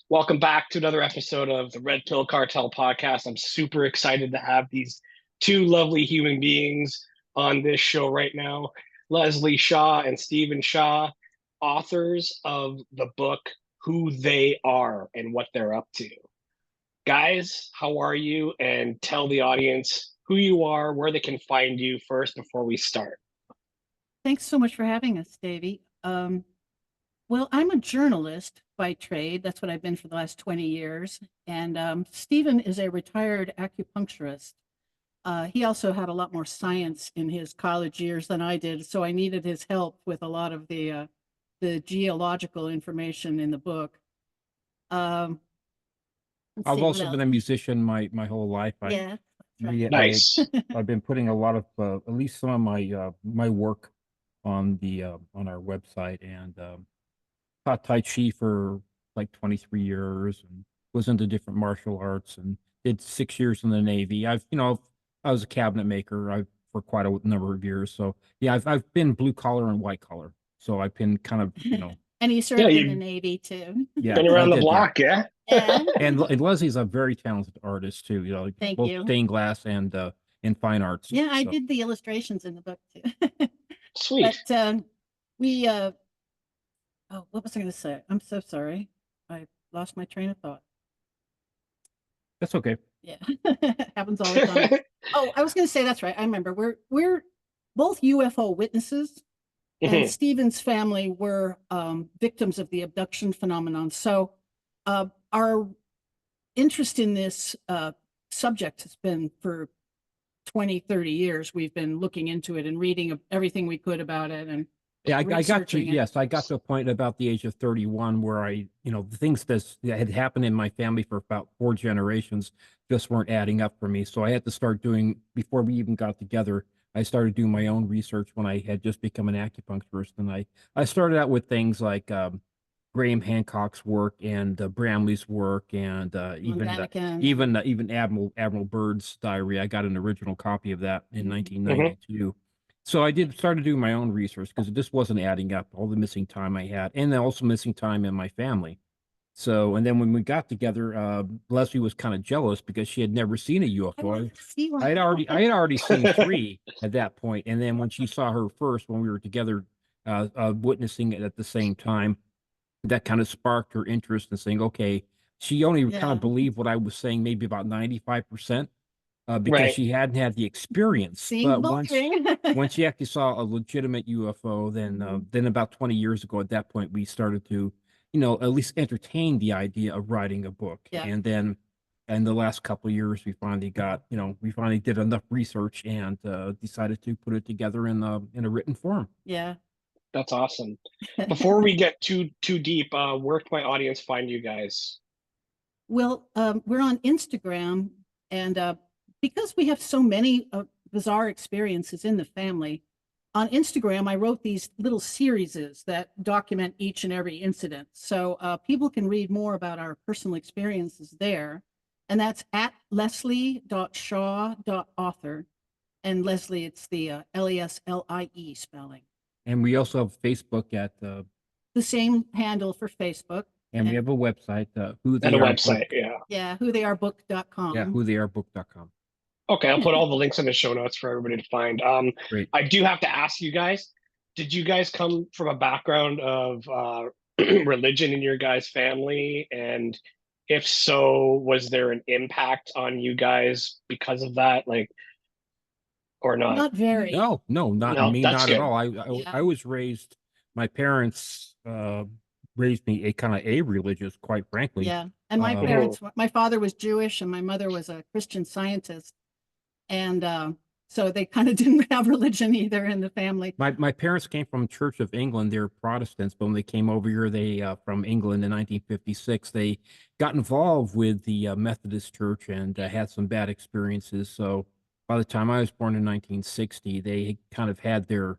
Welcome back to another episode of the Red Pill Cartel podcast. I'm super excited to have these two lovely human beings on this show right now. Leslie Shaw and Stephen Shaw, authors of the book Who They Are and What They're Up to. Guys, how are you? And tell the audience who you are, where they can find you first before we start. Thanks so much for having us, Davey. Well, I'm a journalist by trade. That's what I've been for the last 20 years. And Stephen is a retired acupuncturist. He also had a lot more science in his college years than I did, so I needed his help with a lot of the geological information in the book. Um, let's I've see what also been else. a musician my whole life. Yeah, that's right. I, I Nice. I've been putting a lot of at least some of my work on our website, and taught Tai Chi for like 23 years, and was into different martial arts, and did 6 years in the Navy. I was a cabinet maker for quite a number of years. So yeah, I've been blue collar and white collar. So I've been kind of And he Yeah, served in the you've Navy too. yeah, been I around the did, yeah. block, yeah? Yeah, And Leslie's a very talented artist too. Like thank both you. stained glass and in fine arts. Yeah, I So did the illustrations in the book too. Sweet. But we oh, what was I going to say? I'm so sorry. I lost my train of thought. that's okay. Yeah, happens all the time. Oh, I was going to say that's right. I remember. We're both UFO witnesses, and Mhm. Stephen's family were victims of the abduction phenomenon. So our interest in this subject has been for 20, 30 years. We've been looking into it and reading everything we could about it and Yeah, I got to, researching it. yes, I got to a point about the age of 31 where the things that had happened in my family for about 4 generations just weren't adding up for me. So I had to start doing, before we even got together, I started doing my own research when I had just become an acupuncturist. And I started out with things like Graham Hancock's work and Bramley's work, and Vatican. even Admiral Byrd's diary. I got an original copy of that in Mhm. 1992. So I started doing my own research because this wasn't adding up, all the missing time I had, and then also missing time in my family. So, and then when we got together, Leslie was kind of jealous because she had never seen a I UFO. wanted to see one. I had already seen three at that point, and then when she saw her first, when we were together, witnessing it at the same time, that kind of sparked her interest in saying, okay, she only kind Yeah. of believed what I was saying, maybe about 95%, because Right. she hadn't had the experience. Seeing But believing. once she actually saw a legitimate UFO, then about 20 years ago, at that point, we started to, at least entertain the idea of writing a book. Yeah. And then, in the last couple of years, we finally did enough research and decided to put it together in a written form. Yeah. That's awesome. Before we get too deep, where can my audience find you guys? Well, we're on Instagram, and because we have so many bizarre experiences in the family, on Instagram, I wrote these little serieses that document each and every incident. So people can read more about our personal experiences there. And that's at leslie.shaw.author. And Leslie, it's the Leslie spelling. And we also have Facebook The same handle for Facebook. and we have a website, And a website, yeah. Yeah, whotheyarebook.com. Yeah, whotheyarebook.com. Okay, I'll put all the links in the show notes for everybody to find. Great. I do have to ask you guys, did you guys come from a background of religion in your guys' family? And if so, was there an impact on you guys because of that? Like, or not? Not very. No, not No, me, that's not at good. all. Yeah. I was raised. My parents raised me a kind of a religious, quite frankly. Yeah. And my Uh, parents, my father was Jewish and my mother was a Christian Scientist. And so they kind of didn't have religion either in the family. My parents came from Church of England. They're Protestants, but when they came over here, they from England in 1956, they got involved with the Methodist Church and had some bad experiences. So by the time I was born in 1960, they kind of had their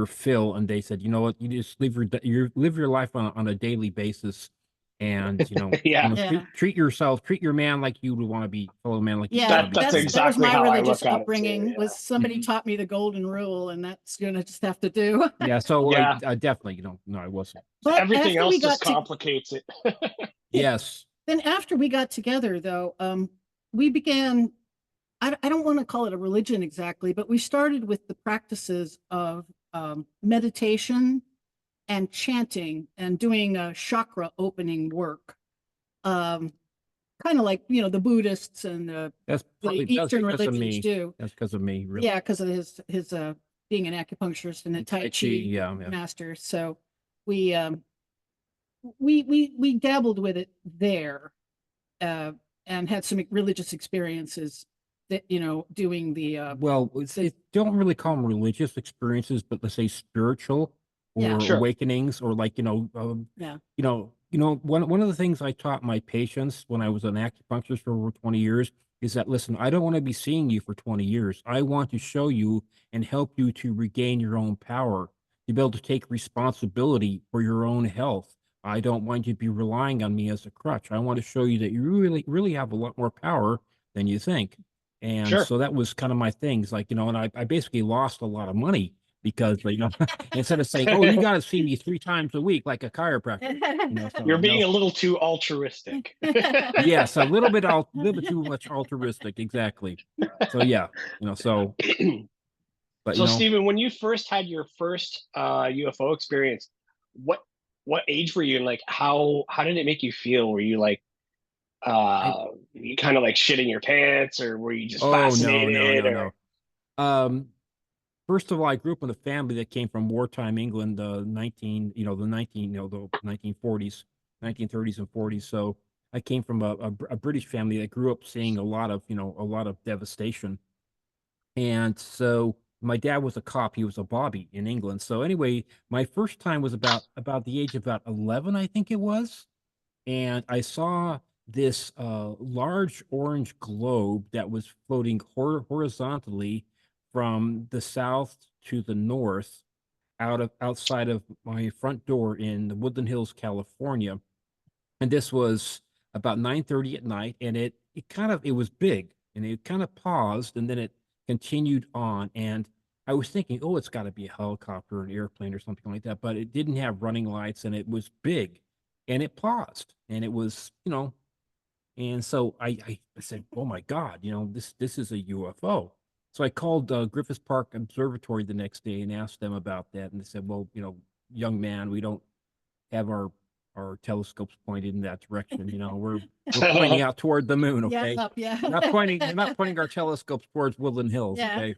fill, and they said, you know what, you just live your life on a daily basis, and Yeah. Yeah. treat your man like you would want to be fellow man, like you Yeah, want to be That's that was exactly my how I religious look at it too, upbringing. yeah. Was somebody taught me the golden rule, and that's gonna just have to do. Yeah, so Yeah. I definitely, no, I wasn't. But Everything after we else just got to, complicates it. Yes. Then after we got together, though, we began, I don't want to call it a religion exactly, but we started with the practices of meditation and chanting and doing chakra opening work. Kind of like, the Buddhists and the That's probably Eastern because of religions me. do. That's because of me, really. Yeah, because of his being an acupuncturist and a Tai Chi Yeah. master. So we we dabbled with it there, and had some religious experiences that, doing the Well, don't really call them religious experiences, but let's say spiritual Yeah. or Sure. awakenings, or like, Yeah. one of the things I taught my patients when I was an acupuncturist for over 20 years is that, listen, I don't want to be seeing you for 20 years. I want to show you and help you to regain your own power, to be able to take responsibility for your own health. I don't want you to be relying on me as a crutch. I want to show you that you really, really have a lot more power than you think. And Sure. so that was kind of my things, like, and I basically lost a lot of money because, instead of saying, oh, you got to see me 3 times a week, like a chiropractor, so, You're being a little too altruistic. yes, a little bit too much altruistic. Exactly. So, yeah, so, but, So, Stephen, when you first had your first UFO experience, what what age were you, and like how did it make you feel? Were you like I, you kind of like shitting your pants, or were you just oh, no, fascinated, or um, first of all, I grew up in a family that came from wartime England, the 1940s, 1930s and 40s. So I came from a British family that grew up seeing a lot of devastation. And so my dad was a cop. He was a bobby in England. So anyway, my first time was about the age of about 11, I think it was, and I saw this large orange globe that was floating horizontally from the south to the north, outside of my front door in Woodland Hills, California. And this was about 9:30 at night, and it was big, and it kind of paused, and then it continued on. And I was thinking, oh, it's got to be a helicopter, an airplane, or something like that, but it didn't have running lights, and it was big, and it paused, and it was, and so I said, oh my God, this is a UFO. So I called Griffith Park Observatory the next day and asked them about that, and they said, well, young man, we don't have our telescopes pointed in that direction. We're pointing out toward the moon. Yeah, Okay, up, yeah. we're not pointing our telescopes towards Woodland Hills. Yeah. Okay,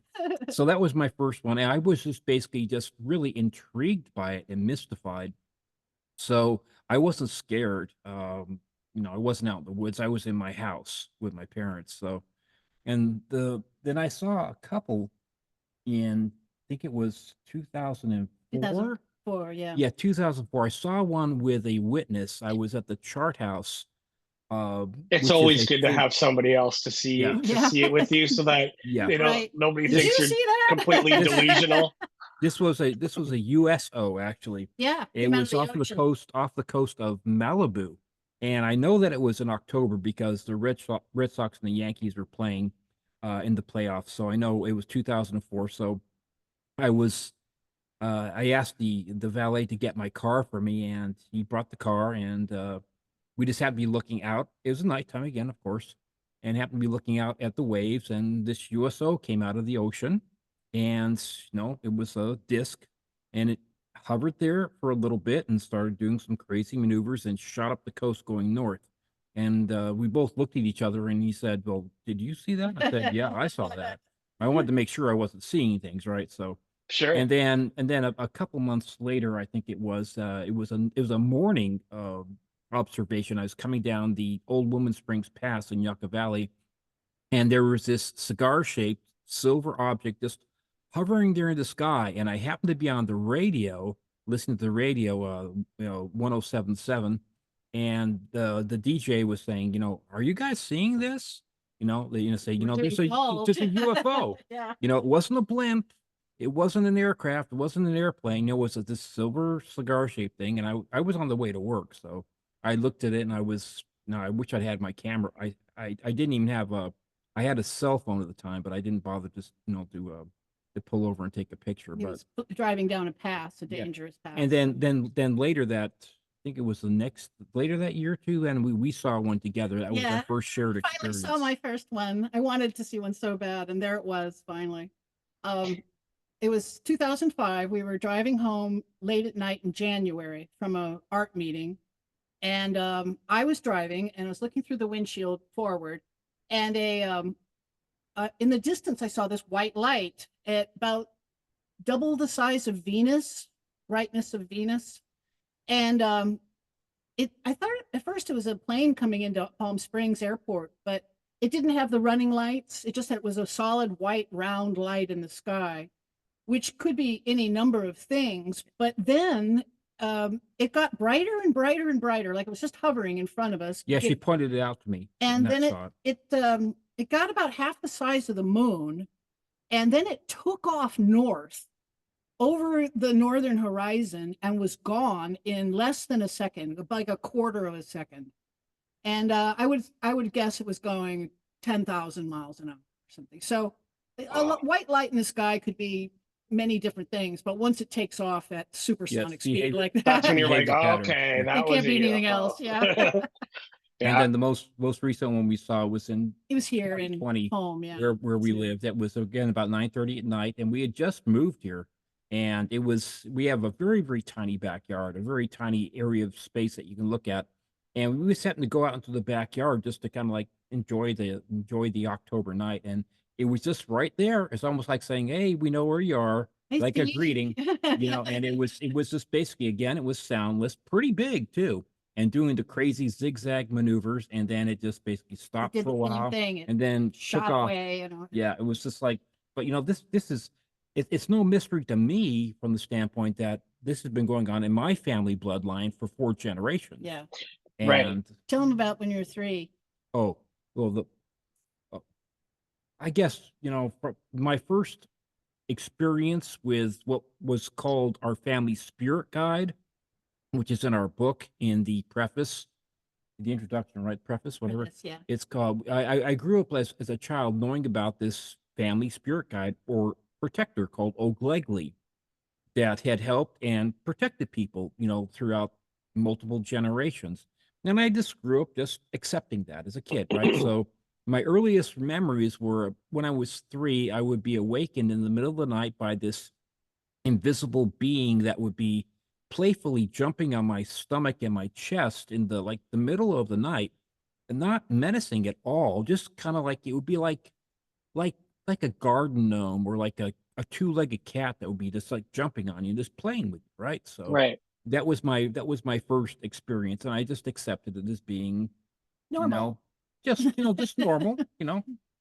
so that was my first one, and I was just basically just really intrigued by it and mystified. So I wasn't scared. I wasn't out in the woods. I was in my house with my parents. So, and then I saw a couple in, I think it was 2004. 2004, yeah. Yeah, 2004. I saw one with a witness. I was at the Chart House, it's which is always a good to have somebody else to Yeah. see it with you, so that Yeah. Right. nobody Did thinks you you're see that? completely delusional. This was a USO, actually. Yeah. It came out was of off the ocean. off the coast of Malibu, and I know that it was in October because the Red Sox and the Yankees were playing in the playoffs. So I know it was 2004. So I was I asked the valet to get my car for me, and he brought the car, and we just happened to be looking out. It was nighttime again, of course, and happened to be looking out at the waves, and this USO came out of the ocean, and it was a disc, and it hovered there for a little bit and started doing some crazy maneuvers and shot up the coast going north. And we both looked at each other, and he said, "Well, did you see that?" I said, "Yeah, I saw that." I wanted to make sure I wasn't seeing things, right? So Sure. and then a couple months later, I think it was a morning observation. I was coming down the Old Woman Springs Pass in Yucca Valley, and there was this cigar-shaped silver object just hovering there in the sky. And I happened to be on the radio, listening to the radio, 1077, and the DJ was saying, are you guys seeing this? Say, We're there's getting called. a UFO. Yeah. It wasn't a blimp. It wasn't an aircraft. It wasn't an airplane. It was this silver cigar-shaped thing, and I was on the way to work, so I looked at it, and I was, I wish I'd had my camera. I didn't even have I had a cell phone at the time, but I didn't bother to pull over and take a picture. He But was driving down a pass, a Yeah. dangerous pass. and then later think it was the next later that year too, and we saw one together. That was our Yeah, first shared I finally experience. saw my first one. I wanted to see one so bad, and there it was finally. Um, it was 2005. We were driving home late at night in January from a art meeting, and I was driving and I was looking through the windshield forward, and in the distance I saw this white light at about double the size of Venus, brightness of Venus, and I thought at first it was a plane coming into Palm Springs Airport, but it didn't have the running lights. It just had, it was a solid white round light in the sky, which could be any number of things. But then it got brighter and brighter and brighter, like it was just hovering in front of us. Yeah, she pointed it out to me, And I then saw it got about half the size of the moon, and then it took off north over the northern horizon and was gone in less than a second, like a quarter of a second. And I would guess it was going 10,000 miles an hour or something. So white light in the sky could be many different things, but once it takes off at supersonic speed like that, That's when you're like, behavior pattern. okay, Yeah. that it was can't be a anything UFO. else. Yeah. And Yeah. then the most recent one we saw was in It was here in 2020, home, yeah. where we So- lived. That was again about 9:30 at night, and we had just moved here. And it was we have a very, very tiny backyard, a very tiny area of space that you can look at. And we were setting to go out into the backyard just to kind of like enjoy the October night. And it was just right there. It's almost like saying, "Hey, we know where you are," Nice like to a meet you. greeting, and it was just basically, again, it was soundless, pretty big too, and doing the crazy zigzag maneuvers, and then it just basically It stopped did for a the same while thing. It and then shot took off. away, you know. Yeah, it was just like, but this is it's no mystery to me from the standpoint that this has been going on in my family bloodline for 4 generations. Yeah. Right. And Tell them about when you were 3. oh, well, I guess, my first experience with what was called our family spirit guide, which is in our book in the preface, the introduction, right? Preface, whatever. Preface, yeah. It's called. I grew up as a child knowing about this family spirit guide or protector called O'Glegley that had helped and protected people, throughout multiple generations. And I just grew up just accepting that as a kid, right? So my earliest memories were when I was 3, I would be awakened in the middle of the night by this invisible being that would be playfully jumping on my stomach and my chest in the middle of the night, and not menacing at all, just kind of like it would be like like a garden gnome or like a two-legged cat that would be just like jumping on you, just playing with you, right? So Right. that was my first experience, and I just accepted it as being Normal. just normal.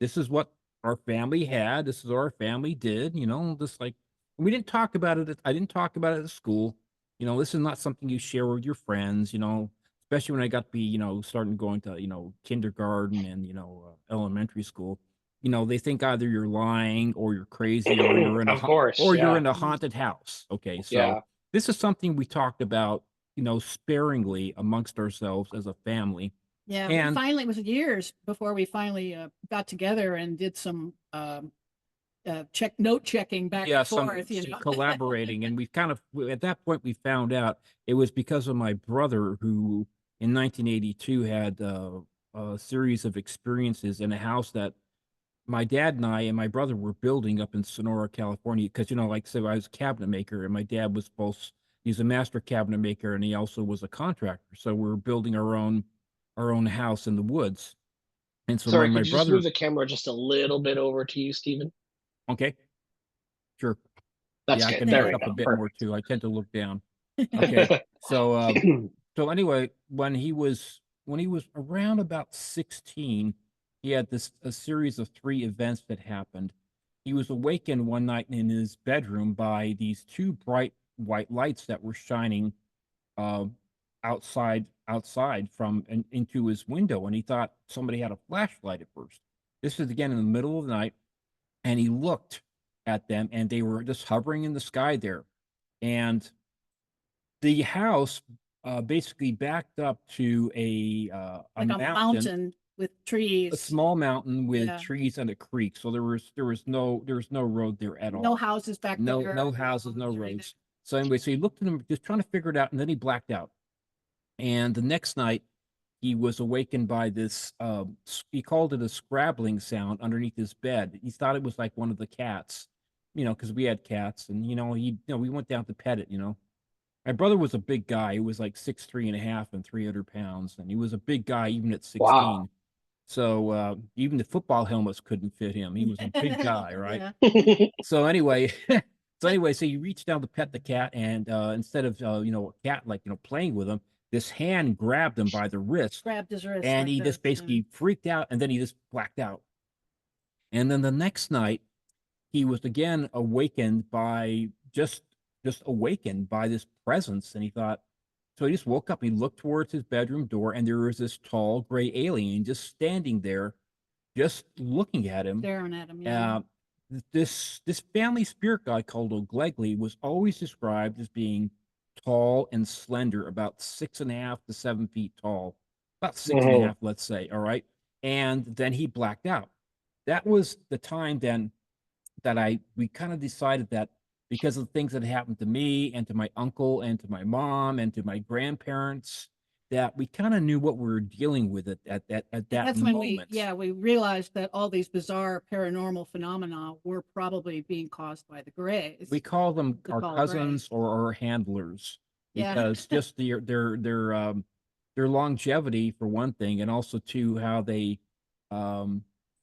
This is what our family had. This is what our family did. Just like we didn't talk about it. I didn't talk about it at school. This is not something you share with your friends. Especially when I got to be starting going to kindergarten and elementary school. They think either you're lying or you're crazy or you're in Of course, you're yeah. in a haunted house. Okay, so Yeah. this is something we talked about sparingly amongst ourselves as a family. Yeah. And Finally, it was years before we finally got together and did some note checking back and forth. Some collaborating, and we kind of at that point we found out it was because of my brother who in 1982 had a series of experiences in a house that my dad and I and my brother were building up in Sonora, California, because like I said, I was a cabinet maker, and my dad was he's a master cabinet maker, and he also was a contractor. So we were building our own house in the woods. And so Sorry, my could you just brother, move the camera just a little bit over to you, Stephen? okay, sure. That's I good. can There back we up go. a bit Perfect. more too. I tend to look down. Okay. So anyway, when he was around about 16, he had a series of 3 events that happened. He was awakened one night in his bedroom by these 2 bright white lights that were shining uh, outside from and into his window, and he thought somebody had a flashlight at first. This is again in the middle of the night, and he looked at them, and they were just hovering in the sky there, and the house basically backed up to a like a mountain with trees. a small mountain with Yeah. trees and a creek. So there was no road there at all. No houses back there. No houses, no Anything. roads. So anyway, so he looked at them, just trying to figure it out, and then he blacked out. And the next night, he was awakened by this, he called it a scrabbling sound underneath his bed. He thought it was like one of the cats, because we had cats, and we went down to pet it. My brother was a big guy. He was like 6'3.5" and 300 pounds, and he was a big guy even at 16. Wow. So even the football helmets couldn't fit him. He was a big guy, right? Yeah. So anyway, so he reached down to pet the cat, and instead of a cat like playing with him, this hand grabbed him by the wrist, Grabbed his wrist and like he this. just basically freaked out, and then he just blacked out. And then the next night, he was again awakened by just awakened by this presence, and he thought. So he just woke up. He looked towards his bedroom door, and there was this tall gray alien just standing there, just looking at him. Staring at him. Yeah. This family spirit guide called O'Glegley was always described as being tall and slender, about 6.5 to 7 feet tall, about six and a half, let's say. All right, and then he blacked out. That was the time then that we kind of decided that because of the things that happened to me and to my uncle and to my mom and to my grandparents, that we kind of knew what we were dealing with at that That's moment. when we realized that all these bizarre paranormal phenomena were probably being caused by the Greys. We call them The our tall cousins or our handlers Yeah. because just their longevity for one thing, and also two, how they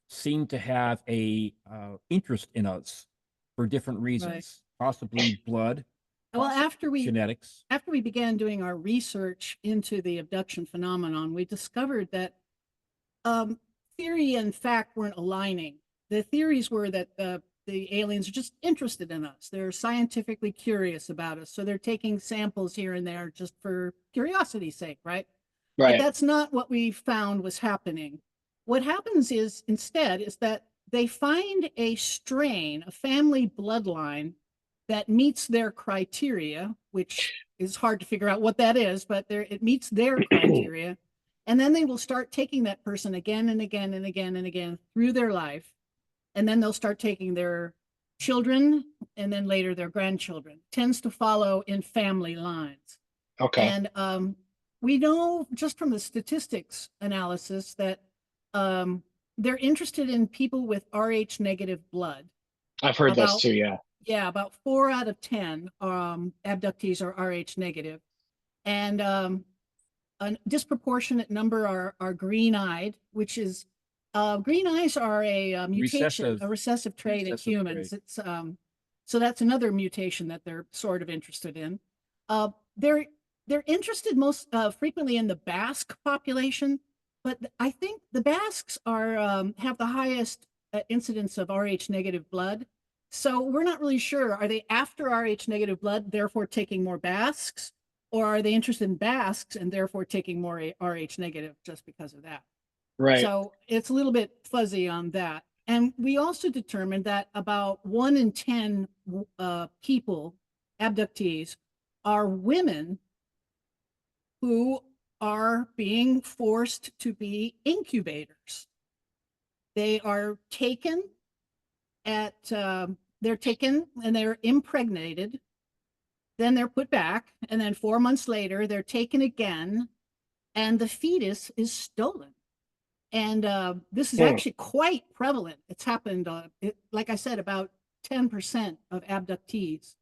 seem to have a interest in us for different reasons, possibly blood, Well, possibly genetics. after we began doing our research into the abduction phenomenon, we discovered that theory and fact weren't aligning. The theories were that the aliens are just interested in us. They're scientifically curious about us. So they're taking samples here and there just for curiosity's sake, right? But Right. that's not what we found was happening. What happens is instead is that they find a strain, a family bloodline that meets their criteria, which is hard to figure out what that is, but it meets their criteria. And then they will start taking that person again and again and again and again through their life. And then they'll start taking their children and then later their grandchildren. Tends to follow in family lines. Okay. And we know just from the statistics analysis that they're interested in people with Rh negative blood. I've heard this too. Yeah. Yeah, about 4 out of 10 abductees are Rh negative, and a disproportionate number are green-eyed, which is green eyes are a mutation, a recessive trait in humans. It's so that's another mutation that they're sort of interested in. They're interested most frequently in the Basque population, but I think the Basques are have the highest incidence of Rh negative blood. So we're not really sure. Are they after Rh negative blood, therefore taking more Basques, or are they interested in Basques and therefore taking more Rh negative just because of that? Right. So it's a little bit fuzzy on that. And we also determined that about 1 in 10 people, abductees, are women who are being forced to be incubators. They are taken they're taken and they're impregnated, then they're put back, and then 4 months later they're taken again, and the fetus is stolen. And this is actually quite prevalent. It's happened, like I said, about 10% of abductees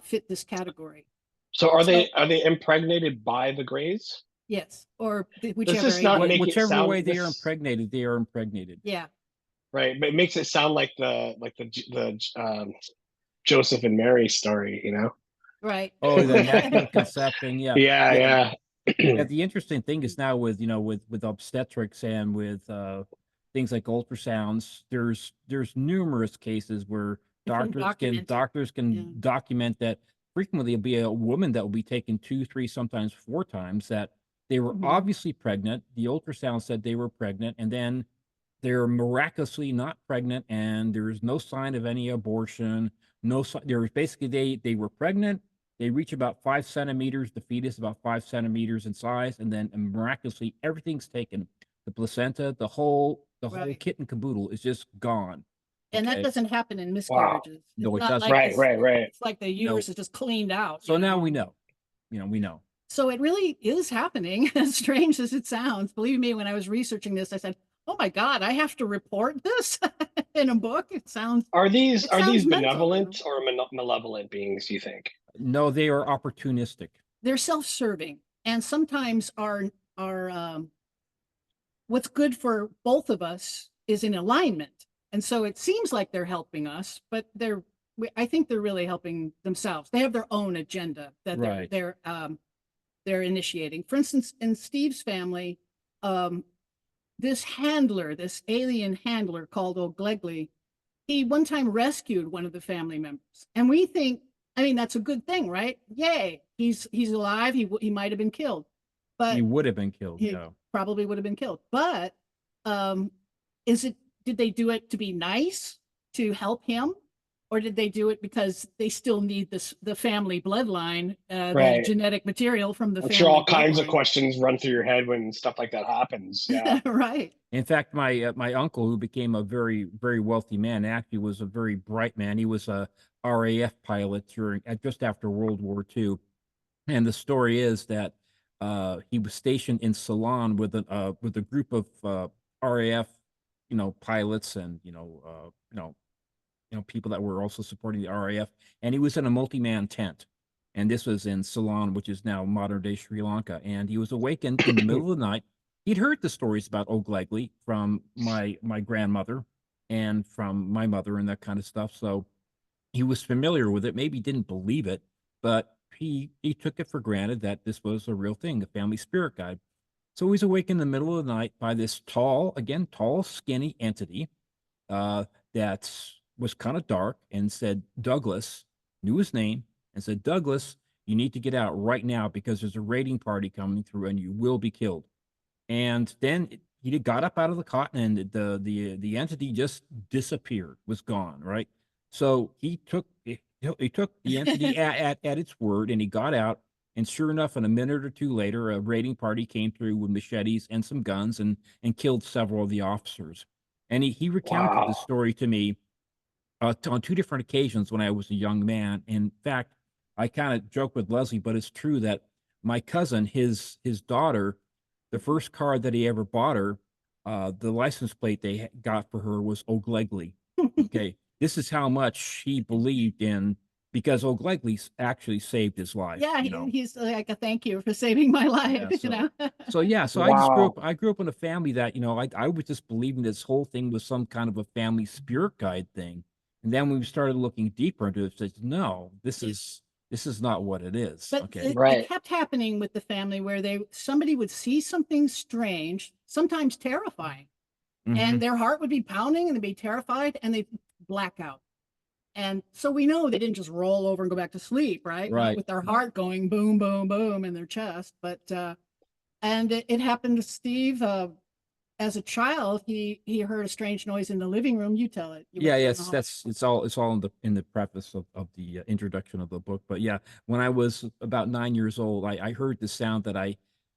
fit this category. So are they impregnated by the Greys? Yes, or whichever. Does this not make whichever it sound, way they are impregnated, they are impregnated. Yeah. Right, but it makes it sound like the Joseph and Mary story, Right. Oh, the immaculate conception. Yeah. Yeah. Yeah, the interesting thing is now with with obstetrics and with things like ultrasounds, there's numerous cases where doctors can document that frequently it'll be a woman that will be taken 2, 3, sometimes 4 times that they were obviously pregnant. The ultrasound said they were pregnant, and then they're miraculously not pregnant, and there's no sign of any abortion. There was basically they were pregnant. They reach about 5 centimeters, the fetus about 5 centimeters in size, and then miraculously everything's taken. The placenta, the whole kit and caboodle is just gone. And that doesn't happen in miscarriages. No, it doesn't. Right. It's like the uterus is just cleaned out. So now we know. We know. So it really is happening, as strange as it sounds. Believe me, when I was researching this, I said, "Oh my God, I have to report this in a book." Are It sounds these mental, you know. benevolent or malevolent beings, do you think? No, they are opportunistic. They're self-serving, and sometimes our what's good for both of us is in alignment. And so it seems like they're helping us, but I think they're really helping themselves. They have their own agenda that Right. they're initiating. For instance, in Steve's family, um, this alien handler called O'Glegley, he one time rescued one of the family members, and we think, I mean, that's a good thing, right? Yay, he's alive. He might have been killed, He but would have been killed. he Yeah. probably would have been killed. But um, is it? Did they do it to be nice to help him, or did they do it because they still need the family bloodline, the Right. genetic material from the I'm sure family all kinds of bloodline? questions run through your head when stuff like that happens. Yeah. Right. In fact, my uncle, who became a very wealthy man, actually was a very bright man. He was a RAF pilot during just after World War II, and the story is that he was stationed in Ceylon with a group of RAF, pilots and people that were also supporting the RAF, and he was in a multi-man tent, and this was in Ceylon, which is now modern day Sri Lanka, and he was awakened in the middle of the night. He'd heard the stories about O'Glegley from my grandmother and from my mother and that kind of stuff, so he was familiar with it. Maybe didn't believe it, but he took it for granted that this was a real thing, the family spirit guide. So he's awakened in the middle of the night by this tall, skinny entity uh, that was kind of dark and said, Douglas, knew his name, and said, Douglas, you need to get out right now because there's a raiding party coming through and you will be killed. And then he got up out of the cot and the entity just disappeared, was gone, right? So he took the entity at its word and he got out. And sure enough, in a minute or two later, a raiding party came through with machetes and some guns and killed several of the officers. And he recounted the Wow. story to me on two different occasions when I was a young man. In fact, I kind of joke with Leslie, but it's true that my cousin, his daughter, the first car that he ever bought her, the license plate they got for her was O'Glegley. Okay, this is how much he believed in because O'Glegley actually saved his life. Yeah, he's like a thank you for saving my life, Yeah, you know. so I just Wow. grew up in a family that, I was just believing this whole thing was some kind of a family spirit guide thing. And then when we started looking deeper into it, it says, no, this is not what it is. But Okay. it Right. kept happening with the family where somebody would see something strange, sometimes terrifying, Hmm. and their heart would be pounding and they'd be terrified and they'd black out. And so we know they didn't just roll over and go back to sleep, right? Not Right. with their heart going boom, boom, boom in their chest. But and it happened to Steve as a child. He heard a strange noise in the living room. You tell it. You were Yeah, down the yes, hall. it's all in the preface of the introduction of the book. But yeah, when I was about 9 years old, I heard the sound that I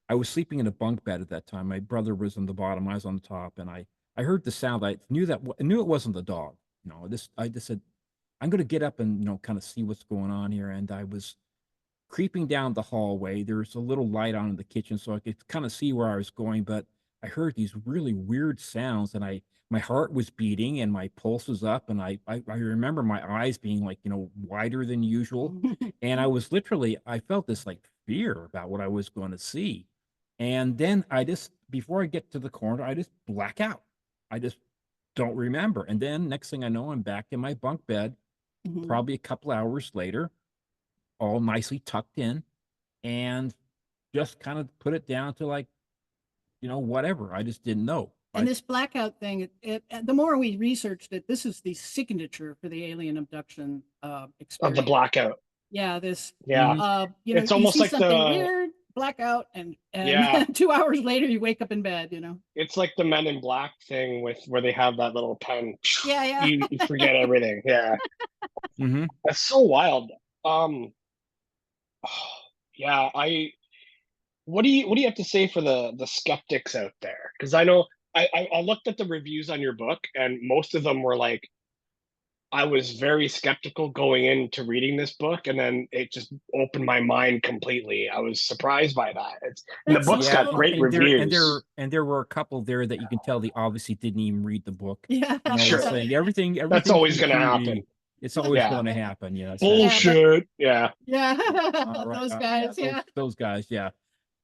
was sleeping in a bunk bed at that time. My brother was on the bottom, I was on the top, and I heard the sound. I knew it wasn't the dog. I just said, I'm going to get up and kind of see what's going on here. And I was creeping down the hallway. There's a little light on in the kitchen, so I could kind of see where I was going. But I heard these really weird sounds, and my heart was beating, and my pulse was up, and I remember my eyes being like wider than usual, and I felt this like fear about what I was going to see, and then I just before I get to the corner, I just black out. I just don't remember, and then next thing I know, I'm back in my bunk bed, Mhm. probably a couple hours later, all nicely tucked in, and just kind of put it down to like, whatever. I just didn't know. And this blackout thing, the more we researched it, this is the signature for the alien abduction Of the experience. blackout. Yeah, this, Mhm. It's you almost see like something weird, blackout, and yeah, 2 hours later you wake up in bed. it's like the Men in Black thing with where they have that little pen. Yeah, You forget everything. Yeah, Mhm. that's so wild. Um, yeah, what do you have to say for the skeptics out there? Because I know I looked at the reviews on your book, and most of them were like, I was very skeptical going into reading this book, and then it just opened my mind completely. I was surprised by that. And the That's book's so Yeah, got cool. great reviews. and there were a couple there that you can tell they obviously didn't even read the book. Yeah. You know, Sure. saying That's everything always from going to happen. TV, it's always Yeah. going to happen. You know, Yeah, but Bullshit. Yeah. yeah, all right, those guys, yeah. those guys, yeah.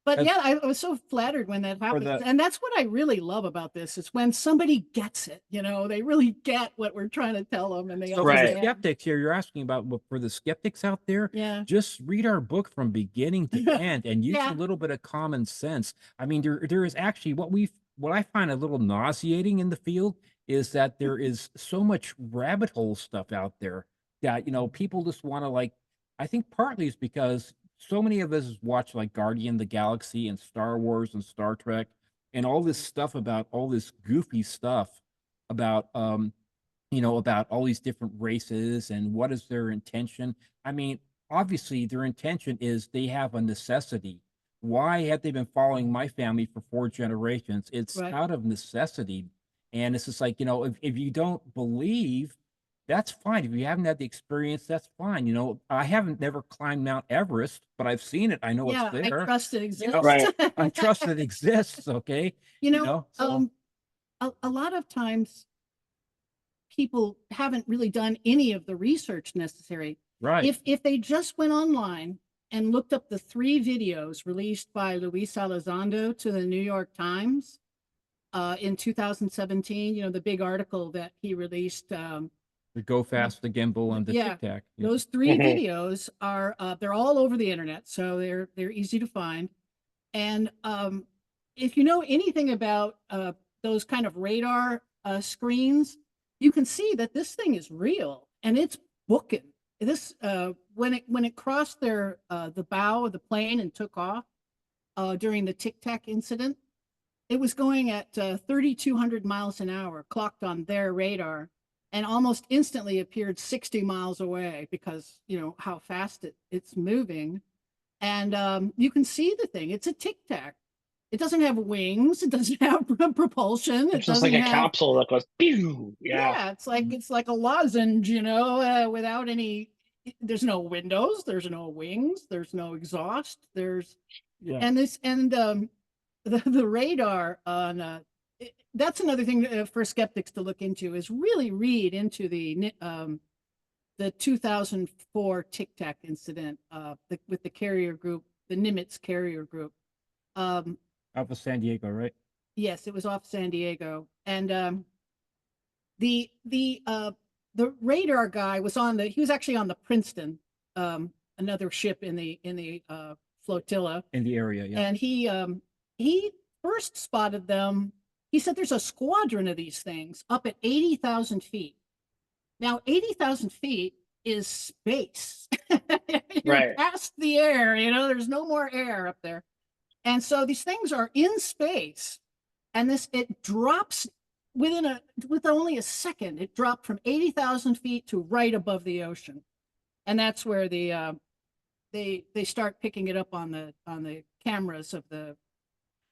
But As yeah, I was so flattered when that for happens. the And that's what I really love about this is when somebody gets it, they really get what we're trying to tell them and they So for the Right. understand. skeptics here, you're asking about for the skeptics out there, Yeah. just read our book from beginning to end and use a Yeah. little bit of common sense. I mean, there is actually what I find a little nauseating in the field is that there is so much rabbit hole stuff out there that, people just want to like, I think partly is because so many of us watch like Guardian of the Galaxy and Star Wars and Star Trek and all this stuff about all this goofy stuff about about all these different races and what is their intention. I mean, obviously, their intention is they have a necessity. Why have they been following my family for 4 generations? It's Right. out of necessity. And it's just like, if you don't believe, that's fine. If you haven't had the experience, that's fine. I haven't never climbed Mount Everest, but I've seen it. I know it's Yeah, I there. trust it exists. Right. I trust it exists. Okay. So A lot of times people haven't really done any of the research necessary. right. If they just went online and looked up the 3 videos released by Luis Elizondo to the New York Times in 2017, the big article that he released. The Go Fast, the Gimbal, and the Yeah, Tic Tac. those 3 Mhm. videos are they're all over the internet, so they're easy to find. And if you know anything about those kind of radar screens, you can see that this thing is real and it's booking. This when it crossed the bow of the plane and took off during the Tic Tac incident, it was going at 3,200 miles an hour, clocked on their radar, and almost instantly appeared 60 miles away because how fast it's moving. And you can see the thing. It's a Tic Tac. It doesn't have wings. It doesn't have propulsion. It It's just like doesn't a have. capsule that goes, pew. Yeah. Yeah, it's like a lozenge, without any. There's no windows. There's no wings. There's no exhaust. Yeah. And the radar on that's another thing for skeptics to look into is really read into the 2004 Tic Tac incident with the carrier group, the Nimitz carrier group. Out of San Diego, right? Yes, it was off San Diego, and the radar guy was he was actually on the Princeton, another ship in the flotilla In the area, yeah. and he first spotted them. He said there's a squadron of these things up at 80,000 feet. Now, 80,000 feet is space. You're Right. past the air, there's no more air up there. And so these things are in space, and it drops with only a second. It dropped from 80,000 feet to right above the ocean. And that's where they start picking it up on the cameras of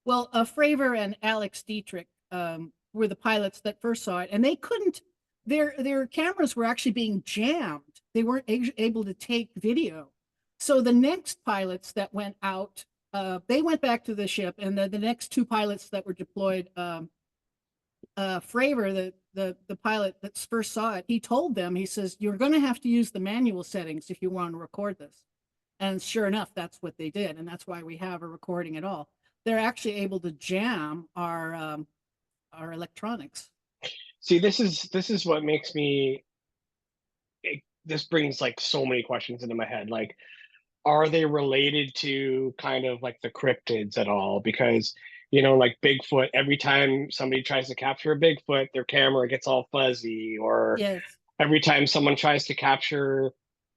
Fravor and Alex Dietrich were the pilots that first saw it, and they couldn't. Their cameras were actually being jammed. They weren't able to take video. So the next pilots that went out, they went back to the ship, and the next 2 pilots that were deployed, Fravor, the pilot that first saw it, he told them, he says, "You're going to have to use the manual settings if you want to record this." And sure enough, that's what they did, and that's why we have a recording at all. They're actually able to jam our electronics. See, this is what makes me. This brings like so many questions into my head. Like, are they related to kind of like the cryptids at all? Because like Bigfoot, every time somebody tries to capture a Bigfoot, their camera gets all fuzzy, or Yes. every time someone tries to capture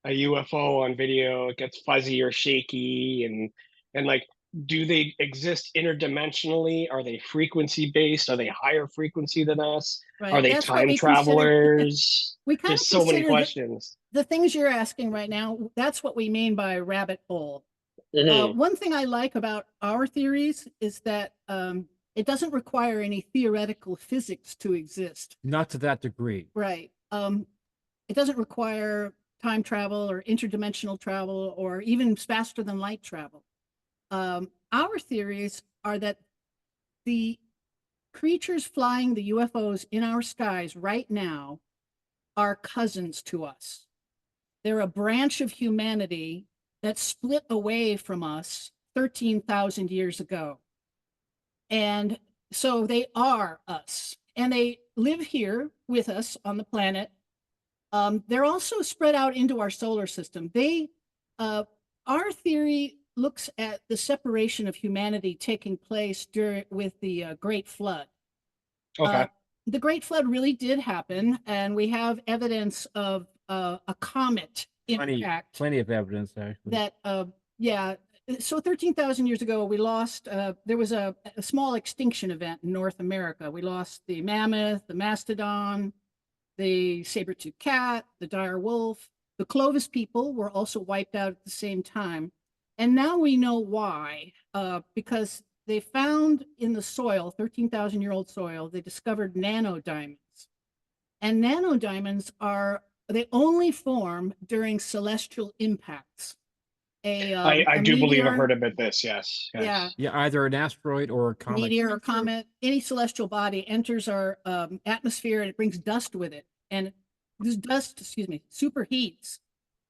a UFO on video, it gets fuzzy or shaky, and like, do they exist interdimensionally? Are they frequency based? Are they higher frequency than us? Right. Are they That's what time we consider. travelers? We kind There's of so many consider questions. the things you're asking right now. That's what we mean by rabbit hole. Mhm. One thing I like about our theories is that it doesn't require any theoretical physics to exist. Not to that degree. Right. it doesn't require time travel or interdimensional travel or even faster than light travel. Our theories are that the creatures flying the UFOs in our skies right now are cousins to us. They're a branch of humanity that split away from us 13,000 years ago. And so they are us, and they live here with us on the planet. They're also spread out into our solar system. Our theory looks at the separation of humanity taking place with the Great Flood. Okay. The Great Flood really did happen, and we have evidence of a comet impact. Plenty of evidence, actually. That, so 13,000 years ago, we lost, there was a small extinction event in North America. We lost the mammoth, the mastodon, the saber-toothed cat, the dire wolf. The Clovis people were also wiped out at the same time. And now we know why, because they found in the soil, 13,000-year-old soil, they discovered nanodiamonds. And nanodiamonds they only form during celestial impacts. I do believe I've heard about this. Yes. Yeah. Yeah, either an asteroid or a comet. Meteor or comet, any celestial body enters our atmosphere and it brings dust with it. And this dust, superheats.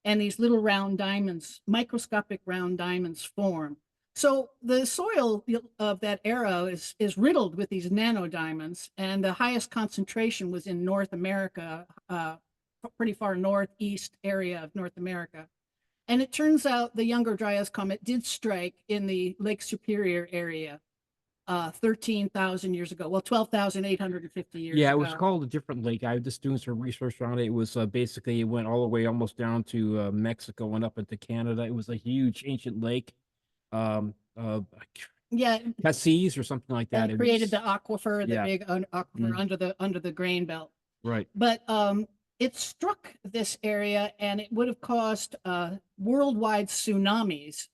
And these little round diamonds, microscopic round diamonds form. So the soil of that era is riddled with these nanodiamonds, and the highest concentration was in North America, pretty far northeast area of North America. And it turns out the Younger Dryas comet did strike in the Lake Superior area 13,000 years ago. Well, 12,850 years ago. Yeah, it was called a different lake. I was just doing some research on it. It was basically, it went all the way almost down to Mexico and up into Canada. It was a huge ancient lake. Yeah, Cassis or something like that. It created the aquifer, the yeah. big aquifer under the grain belt. Right. But it struck this area, and it would have caused worldwide tsunamis.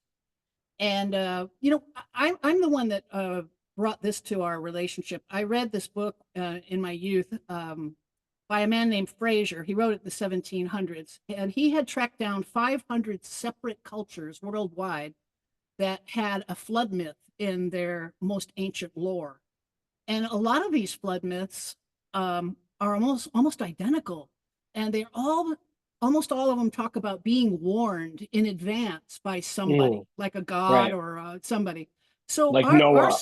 And I'm the one that brought this to our relationship. I read this book in my youth by a man named Fraser. He wrote it in the 1700s, and he had tracked down 500 separate cultures worldwide that had a flood myth in their most ancient lore. And a lot of these flood myths are almost identical, and they're almost all of them talk about being warned in advance by somebody, like a god or somebody. So like Noah,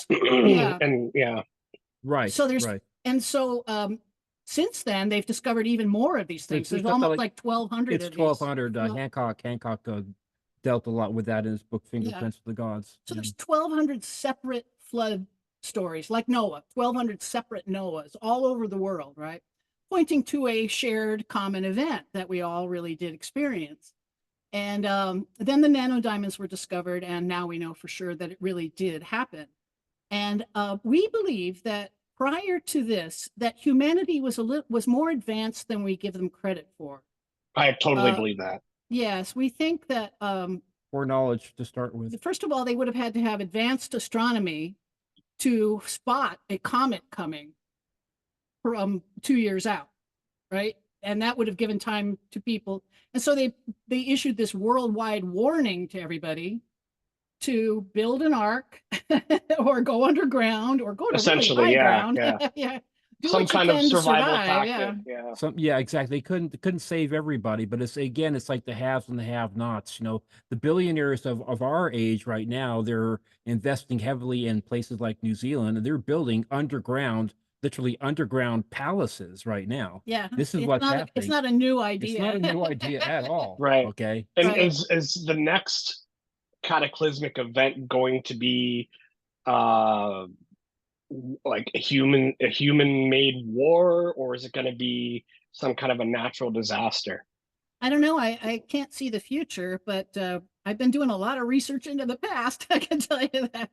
and right. So there's and so since then they've discovered even more of these things. There's almost like 1,200. It's 1,200. Hancock dealt a lot with that in his book Fingerprints of the Gods. So there's 1,200 separate flood stories, like Noah, 1,200 separate Noahs all over the world, right? Pointing to a shared common event that we all really did experience. And then the nanodiamonds were discovered, and now we know for sure that it really did happen. And we believe that prior to this, that humanity was more advanced than we give them credit for. I totally believe that. Yes, we think that foreknowledge to start with. First of all, they would have had to have advanced astronomy to spot a comet coming from 2 years out, right? And that would have given time to people. And so they issued this worldwide warning to everybody to build an ark or go underground or go to essentially really high ground. Yeah. Some kind of survival tactic. Yeah, exactly. They couldn't save everybody, but it's like the haves and the have-nots. The billionaires of our age right now, they're investing heavily in places like New Zealand, and they're building literally underground palaces right now. Yeah, this is what's happening. It's not a new idea. It's not a new idea at all. Right. Okay. And is the next cataclysmic event going to be like a human made war, or is it going to be some kind of a natural disaster? I don't know. I can't see the future, but I've been doing a lot of research into the past. I can tell you that.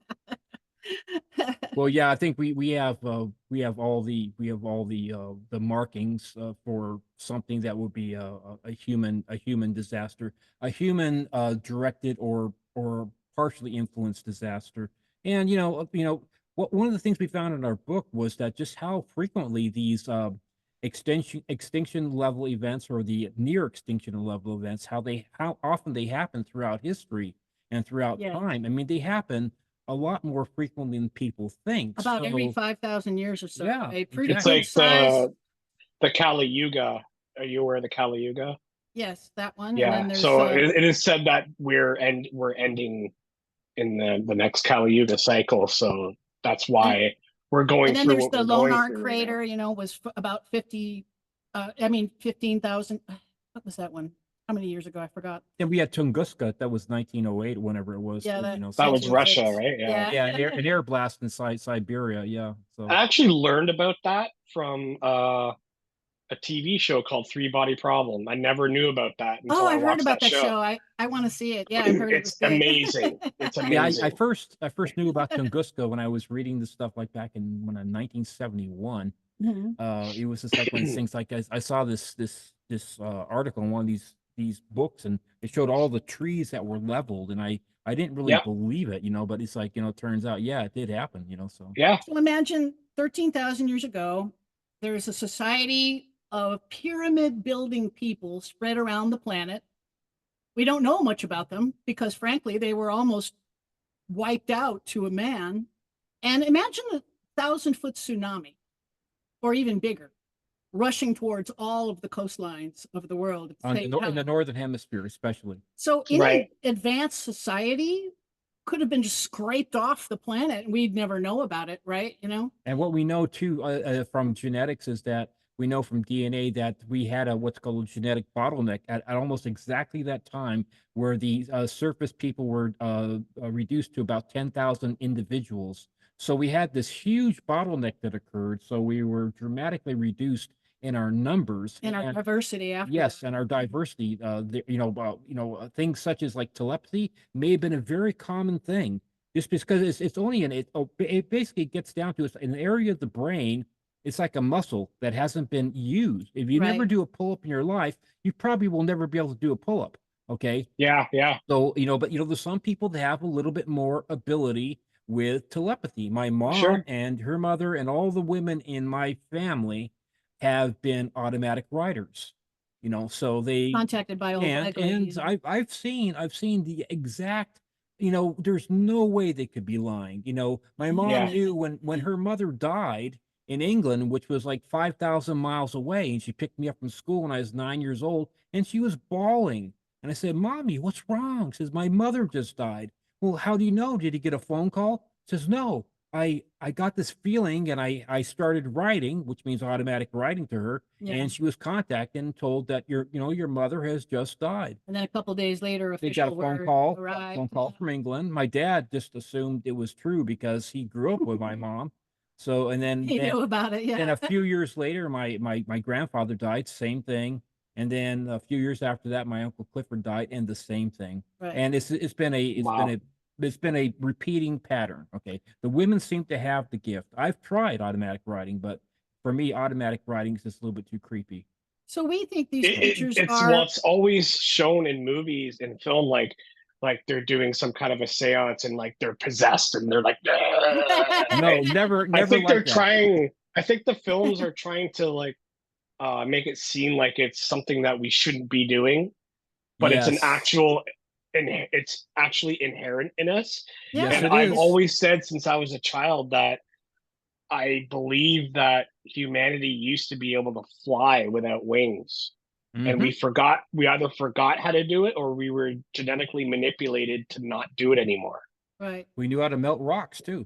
Well, yeah, I think we have all the markings for something that would be a human disaster, a human directed or partially influenced disaster. And one of the things we found in our book was that just how frequently these extinction level events or the near extinction level events, how often they happen throughout history and throughout Yeah. time. I mean, they happen a lot more frequently than people think. About every So 5,000 years or so. yeah, A pretty It's exactly. good like size. the Kali Yuga. Are you aware of the Kali Yuga? Yes, that one. And Yeah. then there's So it is said that we're ending in the next Kali Yuga cycle. So that's why we're going and then through there's what the we're Lone going Ark through right now. crater, was about 15,000. What was that one? How many years ago? I forgot. Then we had Tunguska. That was 1908, whenever it was. Yeah, too, that That was 616. Russia, right? Yeah. yeah, an air blast in Siberia. Yeah. So I actually learned about that from a TV show called Three Body Problem. I never knew about that Oh, until I I've heard watched about that that show. show. I want to see it. Yeah, I've heard it was It's good. amazing. It's yeah, amazing. I first knew about Tunguska when I was reading this stuff like back in 1971. Mhm. It was just like one of these things. Like I saw this article in one of these books, and it showed all the trees that were leveled, and I didn't really Yep. believe it, but it's like, it turns out, yeah, it did happen, so. Yeah. So imagine 13,000 years ago, there's a society of pyramid building people spread around the planet. We don't know much about them because, frankly, they were almost wiped out to a man. And imagine a 1,000-foot tsunami, or even bigger, rushing towards all of the coastlines of the world at the same In time. the northern hemisphere, especially. So Right. any advanced society could have been just scraped off the planet and we'd never know about it, right? And what we know too, from genetics, is that we know from DNA that we had what's called a genetic bottleneck at almost exactly that time, where the surface people were reduced to about 10,000 individuals. So we had this huge bottleneck that occurred. So we were dramatically reduced in our numbers And our diversity after yes, that. and our diversity. Things such as like telepathy may have been a very common thing, just because it's only it basically gets down to an area of the brain. It's like a muscle that hasn't been used. If you never Right. do a pull-up in your life, you probably will never be able to do a pull-up. Okay. Yeah. Yeah. So, but there's some people that have a little bit more ability with telepathy. My mom Sure. and her mother and all the women in my family have been automatic writers. So they Contacted by old and white ladies. I've seen the exact, there's no way they could be lying. My mom Yeah. knew when her mother died in England, which was like 5,000 miles away, and she picked me up from school when I was 9 years old, and she was bawling. And I said, "Mommy, what's wrong?" She says, "My mother just died." Well, how do you know? Did he get a phone call? She says, "No. I got this feeling, and I started writing," which means automatic writing to her, Yeah. and she was contacted and told that your mother has just died. And then a couple days later, They got official a phone word call, arrived. from England. My dad just assumed it was true because he grew up with my mom. So, and then He knew about it. then Yeah. a few years later, my grandfather died, same thing. And then a few years after that, my uncle Clifford died, and the same thing. Right. And Wow. it's been a repeating pattern. Okay, the women seem to have the gift. I've tried automatic writing, but for me, automatic writing is just a little bit too creepy. So we think these creatures It's are. well, it's always shown in movies and film, like they're doing some kind of a seance and like they're possessed and they're like, No, never I think they're like that. trying. I think the films are trying to like make it seem like it's something that we shouldn't be doing, but it's an Yes. actual, and it's actually inherent in us. Yeah. Yes, And it I've is. always said since I was a child that I believe that humanity used to be able to fly without wings. And Mhm. we either forgot how to do it or we were genetically manipulated to not do it anymore. Right. We knew how to melt rocks too.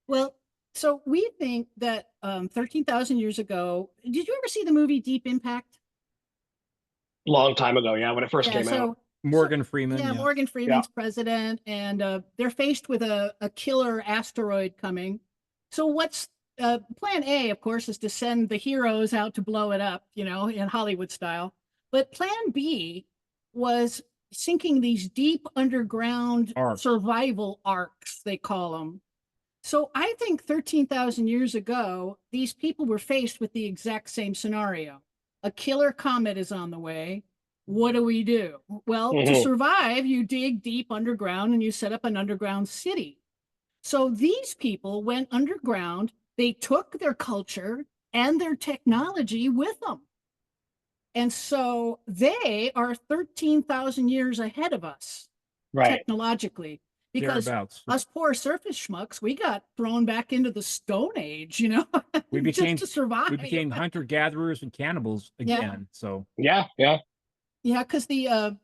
Well, so we think that 13,000 years ago, did you ever see the movie Deep Impact? Long time ago, yeah, when it first Yeah. came out. Morgan Freeman. Yeah, Yeah. Morgan Freeman's president, and they're faced with a killer asteroid coming. So what's plan A, of course, is to send the heroes out to blow it up, in Hollywood style. But plan B was sinking these deep underground Arcs. survival arcs, they call them. So I think 13,000 years ago, these people were faced with the exact same scenario. A killer comet is on the way. What do we do? Well, to Mhm. survive, you dig deep underground and you set up an underground city. So these people went underground. They took their culture and their technology with them. And so they are 13,000 years ahead of us Right. technologically, because Thereabouts. us poor surface schmucks, we got thrown back into the Stone Age, you know, We became just to survive. we became hunter-gatherers and cannibals Yeah. again. So Yeah. Yeah. Yeah, because the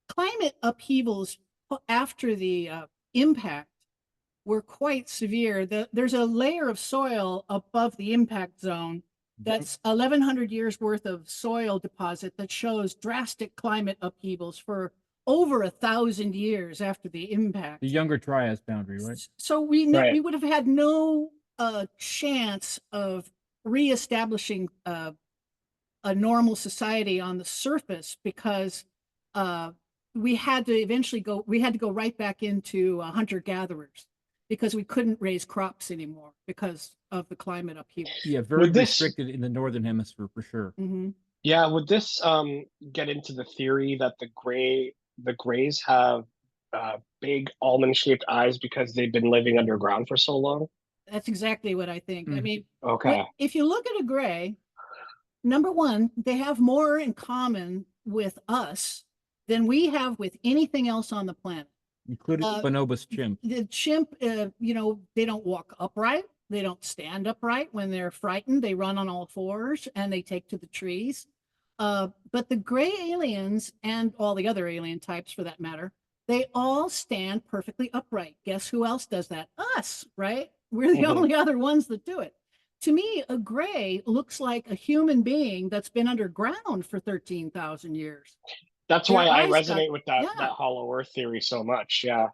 climate upheavals after the impact were quite severe. There's a layer of soil above the impact zone that's 1,100 years worth of soil deposit that shows drastic climate upheavals for over 1,000 years after the impact. the Younger Dryas boundary, right? So we Right. we would have had no chance of reestablishing a normal society on the surface, because we had to eventually go right back into hunter gatherers, because we couldn't raise crops anymore because of the climate upheaval. Yeah, very Would this- restricted in the northern hemisphere for sure. Yeah. Would this get into the theory that the Greys have big almond-shaped eyes because they've been living underground for so long? That's exactly what I think. I Mhm. mean, Okay. if you look at a gray, number one, they have more in common with us than we have with anything else on the planet. Including bonobos chimp. The chimp, you know, they don't walk upright. They don't stand upright. When they're frightened, they run on all fours and they take to the trees. But the gray aliens, and all the other alien types for that matter, they all stand perfectly upright. Guess who else does that? Us, right? We're the Mhm. only other ones that do it. To me, a gray looks like a human being that's been underground for 13,000 years. That's Their why I eyes got- resonate with that yeah. hollow Earth theory so much. Yeah.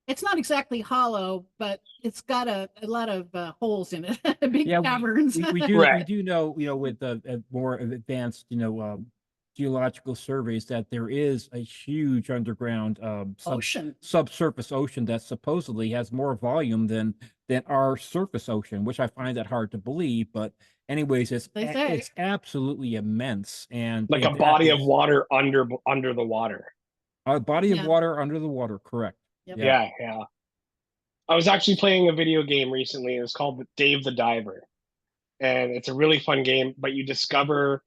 It's not exactly hollow, but it's got a lot of holes in it, big Yeah, caverns. we do Right. know, with more advanced, geological surveys, that there is a huge underground Ocean. subsurface ocean that supposedly has more volume than our surface ocean, which I find that hard to believe. But anyways, They say. it's absolutely immense, and Like a that body of is water under the water. a body of Yeah. water under the water. Correct. Yep. Yeah. Yeah. I was actually playing a video game recently. It was called Dave the Diver, and it's a really fun game. But you discover,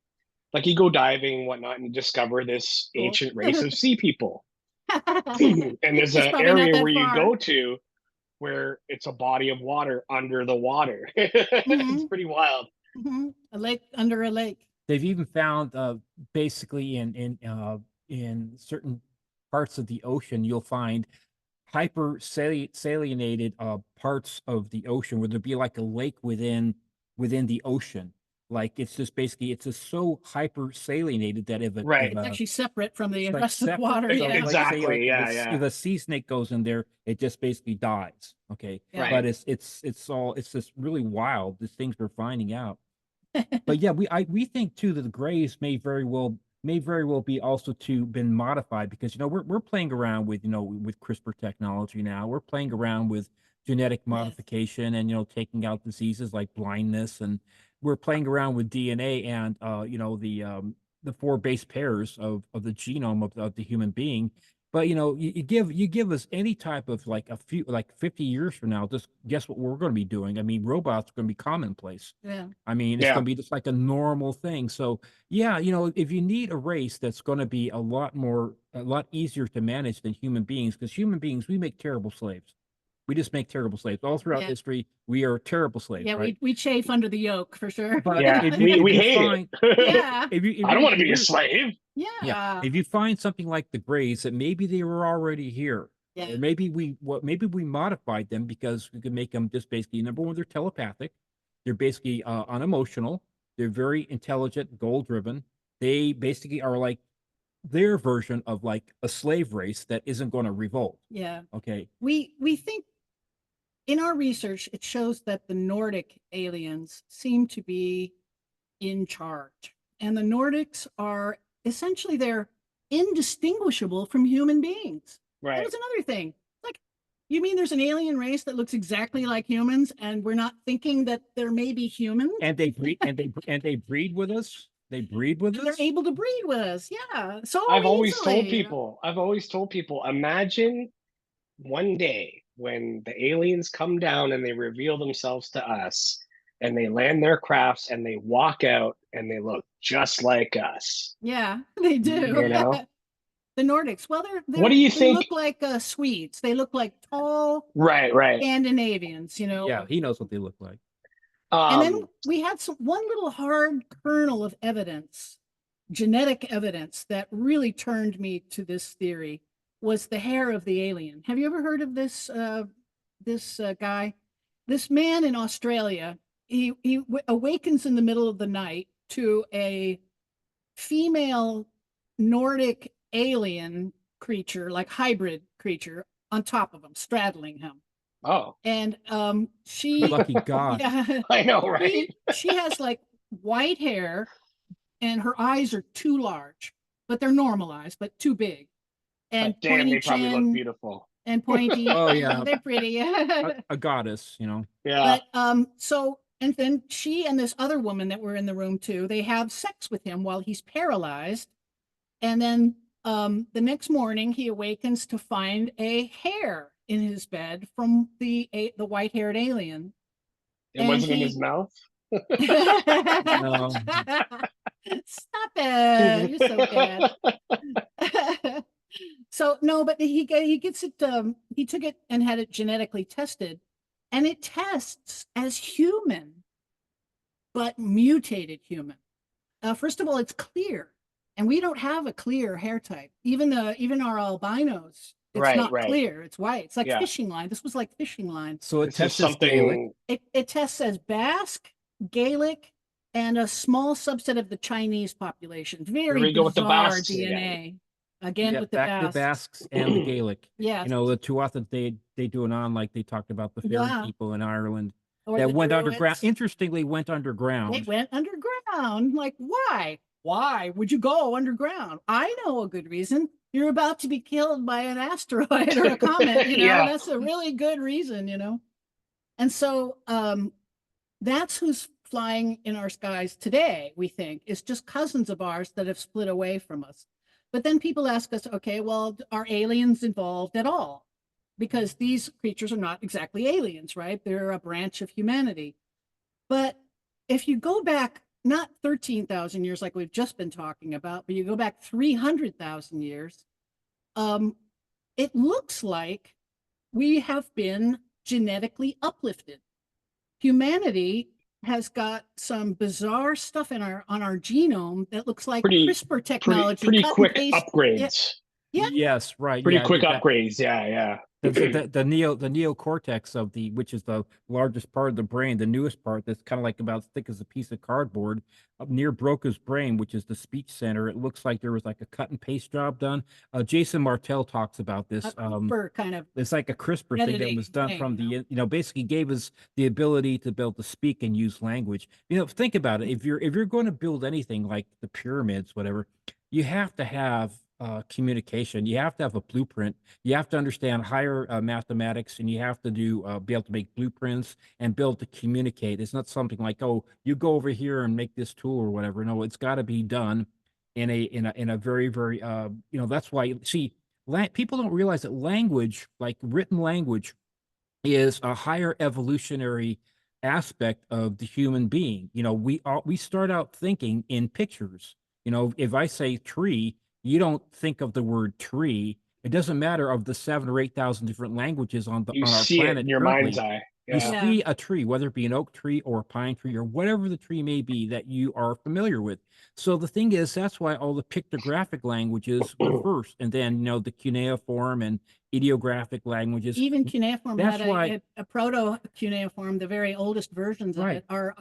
like, you go diving and whatnot, and you discover this Cool. ancient race of sea people. And there's It's an probably not area that where you far. go to where it's a body of water under the water. It's Mhm. pretty wild. A lake under a lake. They've even found basically in certain parts of the ocean, you'll find salinated parts of the ocean where there'd be like a lake within the ocean. Like it's just basically it's just so hyper salinated that Right. It's actually separate from the it's like rest of the separate. water. So, Yeah. like, say, Exactly, like, yeah, if yeah. if a sea snake goes in there, it just basically dies. Okay. Yeah. But it's just really wild, the things we're finding out. But yeah, we think too that the grays may very well be also been modified, because we're playing around with with CRISPR technology now. We're playing around with genetic modification and taking out diseases like blindness, and we're playing around with DNA and the four base pairs of the genome of the human being. But you give us any type of like a few, like 50 years from now, just guess what we're going to be doing. I mean, robots are going to be commonplace. Yeah. I mean, it's Yeah. going to be just like a normal thing. So yeah, if you need a race that's going to be a lot easier to manage than human beings, because human beings, we make terrible slaves. We just make terrible slaves. All throughout Yeah. history, we are terrible slaves, Yeah, right? we chafe under the yoke for sure. But Yeah, if we you hate find, it. Yeah. if I don't want to be a you- slave. Yeah. if you find something like the Greys that maybe they were already here, Yeah. or maybe we modified them because we could make them just basically, number one, they're telepathic, they're basically unemotional, they're very intelligent, goal driven. They basically are like their version of like a slave race that isn't going to revolt. Yeah. Okay. We think in our research, it shows that the Nordic aliens seem to be in charge. And the Nordics are essentially, they're indistinguishable from human beings. That Right. was another thing. Like, you mean there's an alien race that looks exactly like humans, and we're not thinking that there may be humans? And they breed they breed with us. They breed with And us. they're able to breed with us. Yeah. So I've always told easily. people, imagine one day when the aliens come down and they reveal themselves to us, and they land their crafts and they walk out and they look just like us. Yeah, they do. You know, The Nordics. Well, what do you they think? look like Swedes. They look like tall Right. Scandinavians, you know. Yeah, he knows what they look like. And then we had one little hard kernel of evidence, genetic evidence, that really turned me to this theory, was the hair of the alien. Have you ever heard of this guy? This man in Australia, he awakens in the middle of the night to a female Nordic alien creature, like hybrid creature, on top of him, straddling him. Oh, And she Lucky God. yeah, I know, right? she has like white hair, and her eyes are too large, but they're normalized, but too big, and But damn, pointy they probably look chin beautiful. and pointy. Oh, yeah. They're pretty. A goddess, you know. Yeah. But so, and then she and this other woman that were in the room too, they have sex with him while he's paralyzed, and then the next morning he awakens to find a hair in his bed from the white-haired alien. It wasn't in his mouth. No. Stop it! You're so bad. So no, but he gets it. He took it and had it genetically tested, and it tests as human, but mutated human. First of all, it's clear, and we don't have a clear hair type. Even our albinos, it's not clear. It's white. It's like fishing line. This was like fishing line. So it tests something. It tests as Basque, Gaelic, and a small subset of the Chinese population. Very bizarre DNA. Again with the Basques. The Basques and the Gaelic. Yeah. You know, the two authors they do it on, like they talked about the fairy people in Ireland that went underground. Interestingly, went underground. They went underground. Like, why? Why would you go underground? I know a good reason. You're about to be killed by an asteroid or a comet, you know. That's a really good reason, you know. And so that's who's flying in our skies today, we think, is just cousins of ours that have split away from us. But then people ask us, okay, well, are aliens involved at all? Because these creatures are not exactly aliens, right? They're a branch of humanity. But if you go back, not 13,000 years like we've just been talking about, but you go back 300,000 years, it looks like we have been genetically uplifted. Humanity has got some bizarre stuff on our genome that looks like CRISPR technology. Pretty quick upgrades. Yeah. Yes, right. Pretty quick upgrades. Yeah. The neocortex which is the largest part of the brain, the newest part that's kind of like about as thick as a piece of cardboard, up near Broca's brain, which is the speech center. It looks like there was like a cut and paste job done. Jason Martell talks about this. It's like a CRISPR thing that was done from basically gave us the ability to be able to speak and use language. You know, think about it. If you're going to build anything like the pyramids, whatever, you have to have communication. You have to have a blueprint. You have to understand higher mathematics, and you have to be able to make blueprints and be able to communicate. It's not something like, oh, you go over here and make this tool or whatever. No, it's got to be done in a very, very that's why people don't realize that language, like written language, is a higher evolutionary aspect of the human being. You know, we start out thinking in pictures. You know, if I say tree, you don't think of the word tree. It doesn't matter of the 7,000 or 8,000 different languages on our planet. You see it in your mind's eye. You see a tree, whether it be an oak tree or a pine tree or whatever the tree may be that you are familiar with. So the thing is, that's why all the pictographic languages were first, and then the cuneiform and ideographic languages. Even cuneiform had a proto-cuneiform. The very oldest versions of it are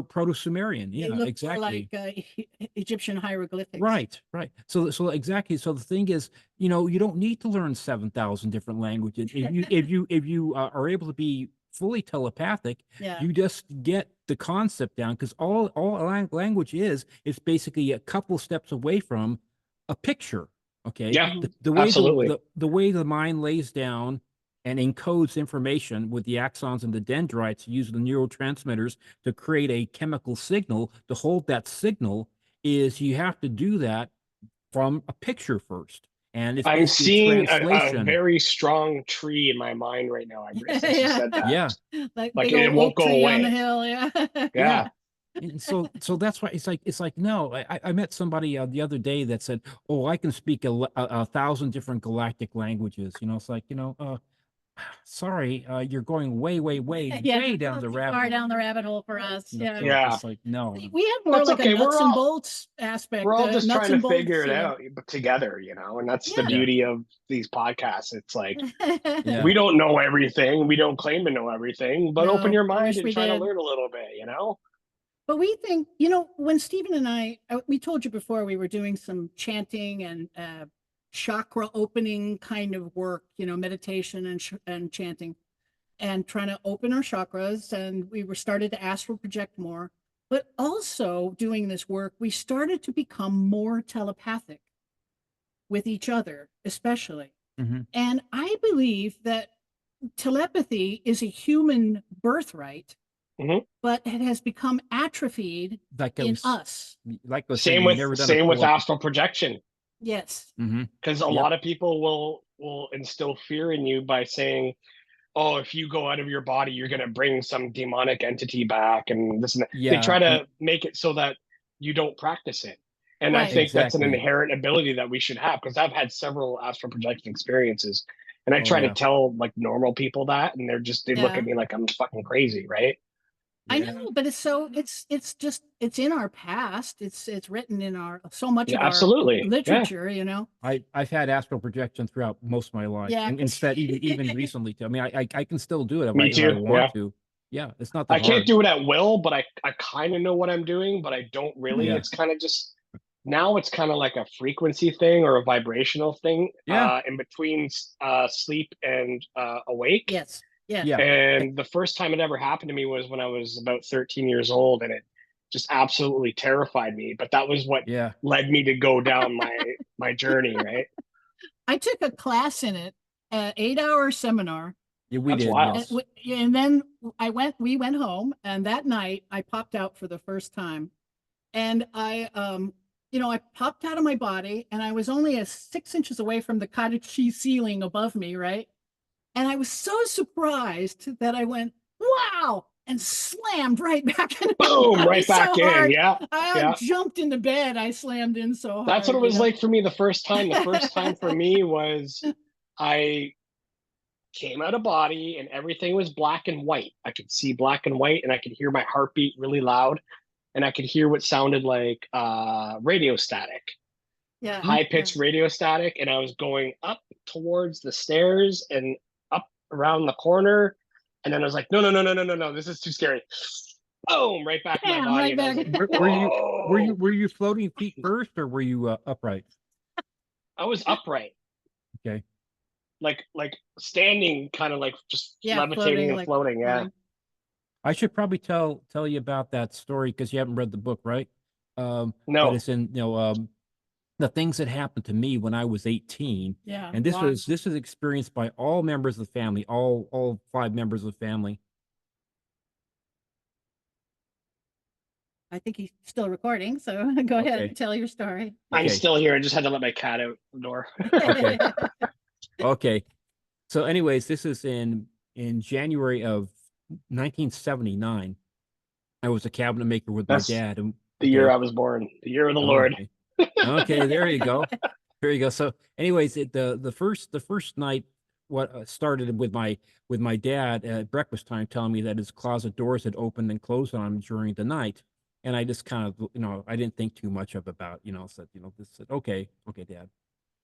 proto-Sumerian. Yeah, exactly. Like Egyptian hieroglyphics. Right. So exactly. So the thing is, you don't need to learn 7,000 different languages. If you are able to be fully telepathic, you just get the concept down, because all language is basically a couple steps away from a picture. Okay. Yeah. Absolutely. The way the mind lays down and encodes information with the axons and the dendrites, use the neurotransmitters to create a chemical signal, to hold that signal, is you have to do that from a picture first. and it's I'm basically a seeing a translation. very strong tree in my mind right now, since you said that. Yeah, Like Like big it old won't oak go tree on the away. hill. Yeah. yeah. Yeah. And so that's why it's like no. I met somebody the other day that said, "Oh, I can speak a thousand different galactic languages." You know, it's like sorry, you're going Yeah, way a down little the too rabbit far hole. down the rabbit hole for us. You know, Yeah. so Yeah. it's like no. We had more That's like a okay. nuts and bolts We're aspect, all just nuts trying to and figure bolts. it out together, and that's the Yeah. Yeah, beauty of these podcasts. It's like yeah, we don't know everything. We don't claim to know everything, but open No, your I mind wish and we try to did. learn a little bit, But we think, when Stephen and we told you before we were doing some chanting and chakra opening kind of work, meditation and chanting and trying to open our chakras. And we were started to astral project more. But also doing this work, we started to become more telepathic with each other, especially. hmm And I believe that telepathy is a human birthright, hmm but it has become atrophied like I in was us. like I was saying, you've never done a Same with pull up. astral projection, Yes. because a Yep. lot of people will instill fear in you by saying, "Oh, if you go out of your body, you're going to bring some demonic entity back," and this and that. They Yeah. try to make it so that you don't practice it. And I Right. think that's an Exactly. inherent ability that we should have, because I've had several astral projection experiences, and I Oh try to yeah. tell like normal people that, and they look at Yeah. me like I'm fucking crazy, right? I Yeah. know, but it's in our past. It's written in so much Yeah, of our absolutely. Yeah, literature. I've had astral projection throughout most of my life, Yeah. and instead even recently too. I mean, I can still do it me if I too. want Yeah. to. Yeah, it's not I that can't hard. do it at will, but I kind of know what I'm doing, but I don't really. Yeah. It's kind of just now it's kind of like a frequency thing or a vibrational thing Yeah. in between sleep and awake. Yes. Yes. Yeah. And the first time it ever happened to me was when I was about 13 years old, and it just absolutely terrified me. But that was what Yeah. led me to go down my journey, right? I took a class in it, an 8-hour seminar. Yeah, we That's did. wild. Yes. And then we went home, and that night I popped out for the first time. And I popped out of my body, and I was only 6 inches away from the cottage cheese ceiling above me, right? And I was so surprised that I went, wow, and slammed right back into my Boom, body right back so in. hard. Yeah. I Yeah. jumped into bed. I slammed in so That's what it hard. was like for me the first time. The first time for me was I came out of body and everything was black and white. I could see black and white, and I could hear my heartbeat really loud, and I could hear what sounded like radio static, Yeah. high Yeah. pitched radio static. And I was going up towards the stairs and up around the corner. And then I was like, no, no, no, no, no, no, no, this is too scary. Boom, right back in my Bam, body. right And I was back. like, Were you whoa. were you floating feet first, or were you upright? I was upright, Okay. like standing, kind of like just Yeah, levitating floating and like floating. Yeah. I should probably tell you about that story because you haven't read the book, right? But No. it's in the things that happened to me when I was 18, Yeah. and Wow. this was experienced by all members of the family, all 5 members of the family. I think he's still recording, so go ahead Okay. and tell your story. I'm Okay. still here. I just had to let my cat out the door. Okay. Okay. So, anyways, this is in January of 1979. I was a cabinet maker with my That's dad, and the year I was born, the year of the Lord. okay, okay, there you go, there you go. So, anyways, the first night, what started with my dad at breakfast time telling me that his closet doors had opened and closed on him during the night, and I just kind of I didn't think too much about said this said okay, dad.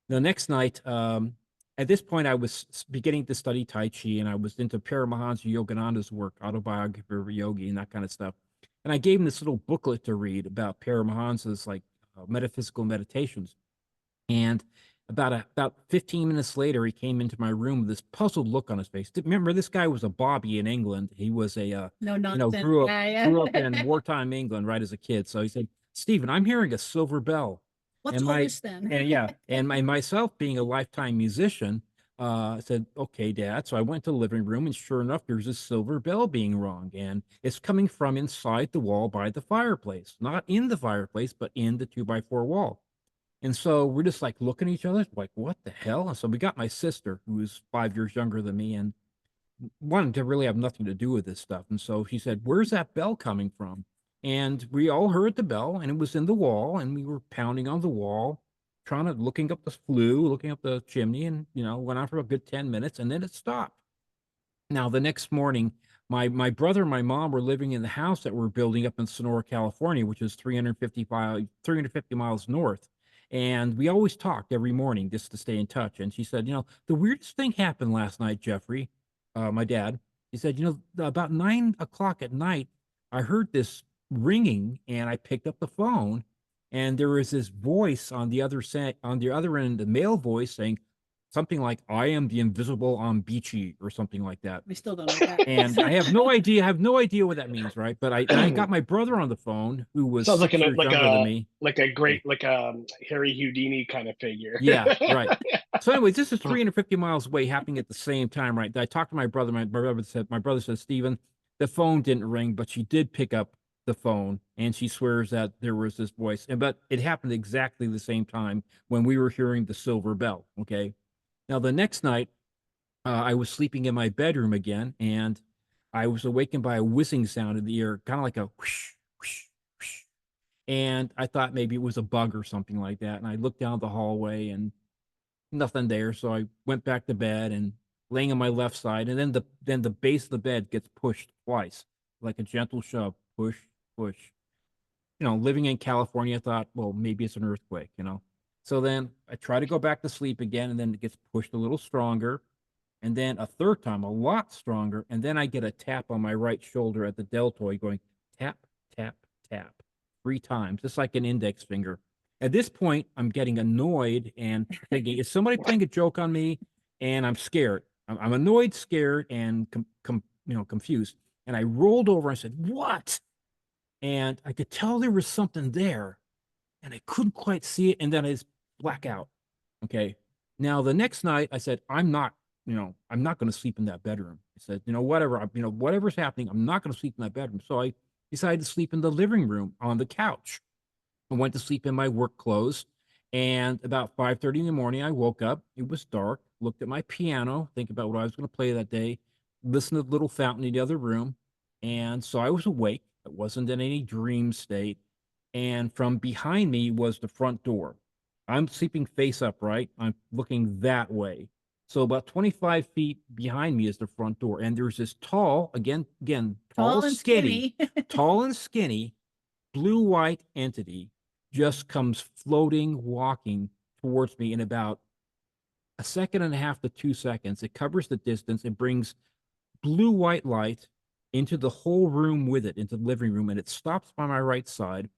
The next night, at this point, I was beginning to study Tai Chi, and I was into Paramahansa Yogananda's work, Autobiography of a Yogi, and that kind of stuff. And I gave him this little booklet to read about Paramahansa's metaphysical meditations. And about 15 minutes later, he came into my room with this puzzled look on his face. Remember, this guy was a Bobby in England. He was a No nonsense. grew up Yeah. grew up in wartime England, right, as a kid. So he said, "Stephen, I'm hearing a silver bell." What's And all this then? myself being a lifetime musician, said, "Okay, Dad." So I went to the living room, and sure enough, there's a silver bell being rung, and it's coming from inside the wall by the fireplace, not in the fireplace, but in the 2x4 wall. And so we're just like looking at each other, like, what the hell? And so we got my sister, who was 5 years younger than me, and wanted to really have nothing to do with this stuff. And so she said, "Where's that bell coming from?" And we all heard the bell, and it was in the wall, and we were pounding on the wall, trying to looking up the flue, looking up the chimney, and went on for a good 10 minutes, and then it stopped. Now, the next morning, my brother and my mom were living in the house that we're building up in Sonora, California, which is 350 miles north. And we always talked every morning just to stay in touch. And she said, the weirdest thing happened last night, Jeffrey, my dad. He said, about 9 o'clock at night, I heard this ringing and I picked up the phone and there was this voice on the other end, the male voice saying, something like "I am the invisible on Beachy" or something like that. We still don't know what that And is. I have no idea what that means, right? But I got my brother on the phone, who was Sounds like 6 years younger than me. like a great like Harry Houdini kind of figure. Yeah, right. So anyways, this is 350 miles away, happening at the same time, right? I talked to my brother. My brother said, "Stephen, the phone didn't ring, but she did pick up the phone, and she swears that there was this voice." But it happened exactly the same time when we were hearing the silver bell. Okay. Now, the next night, I was sleeping in my bedroom again, and I was awakened by a whizzing sound in the ear, kind of like a whoosh, whoosh, whoosh. And I thought maybe it was a bug or something like that. And I looked down the hallway and nothing there. So I went back to bed and laying on my left side. And then the base of the bed gets pushed twice, like a gentle shove, push, push. Living in California, I thought, well, maybe it's an earthquake. So then I try to go back to sleep again, and then it gets pushed a little stronger. And then a third time, a lot stronger. And then I get a tap on my right shoulder at the deltoid going tap, tap, tap 3 times, just like an index finger. At this point, I'm getting annoyed and thinking, is somebody playing a joke on me? And I'm scared. I'm annoyed, scared, and confused. And I rolled over and said, "What?" And I could tell there was something there, and I couldn't quite see it. And then I just black out. Okay. Now the next night, I said, I'm not going to sleep in that bedroom. I said, whatever's happening, I'm not going to sleep in that bedroom. So I decided to sleep in the living room on the couch. I went to sleep in my work clothes, and about 5:30 in the morning, I woke up. It was dark. Looked at my piano, think about what I was going to play that day. Listened to the little fountain in the other room, and so I was awake. I wasn't in any dream state, and from behind me was the front door. I'm sleeping face upright. I'm looking that way. So about 25 feet behind me is the front door, and there's this tall, again, tall and skinny, skinny. tall and skinny, blue-white entity just comes floating, walking towards me in about a second and a half to 2 seconds. It covers the distance. It brings blue-white light into the whole room with it, into the living room, and it stops by my right side,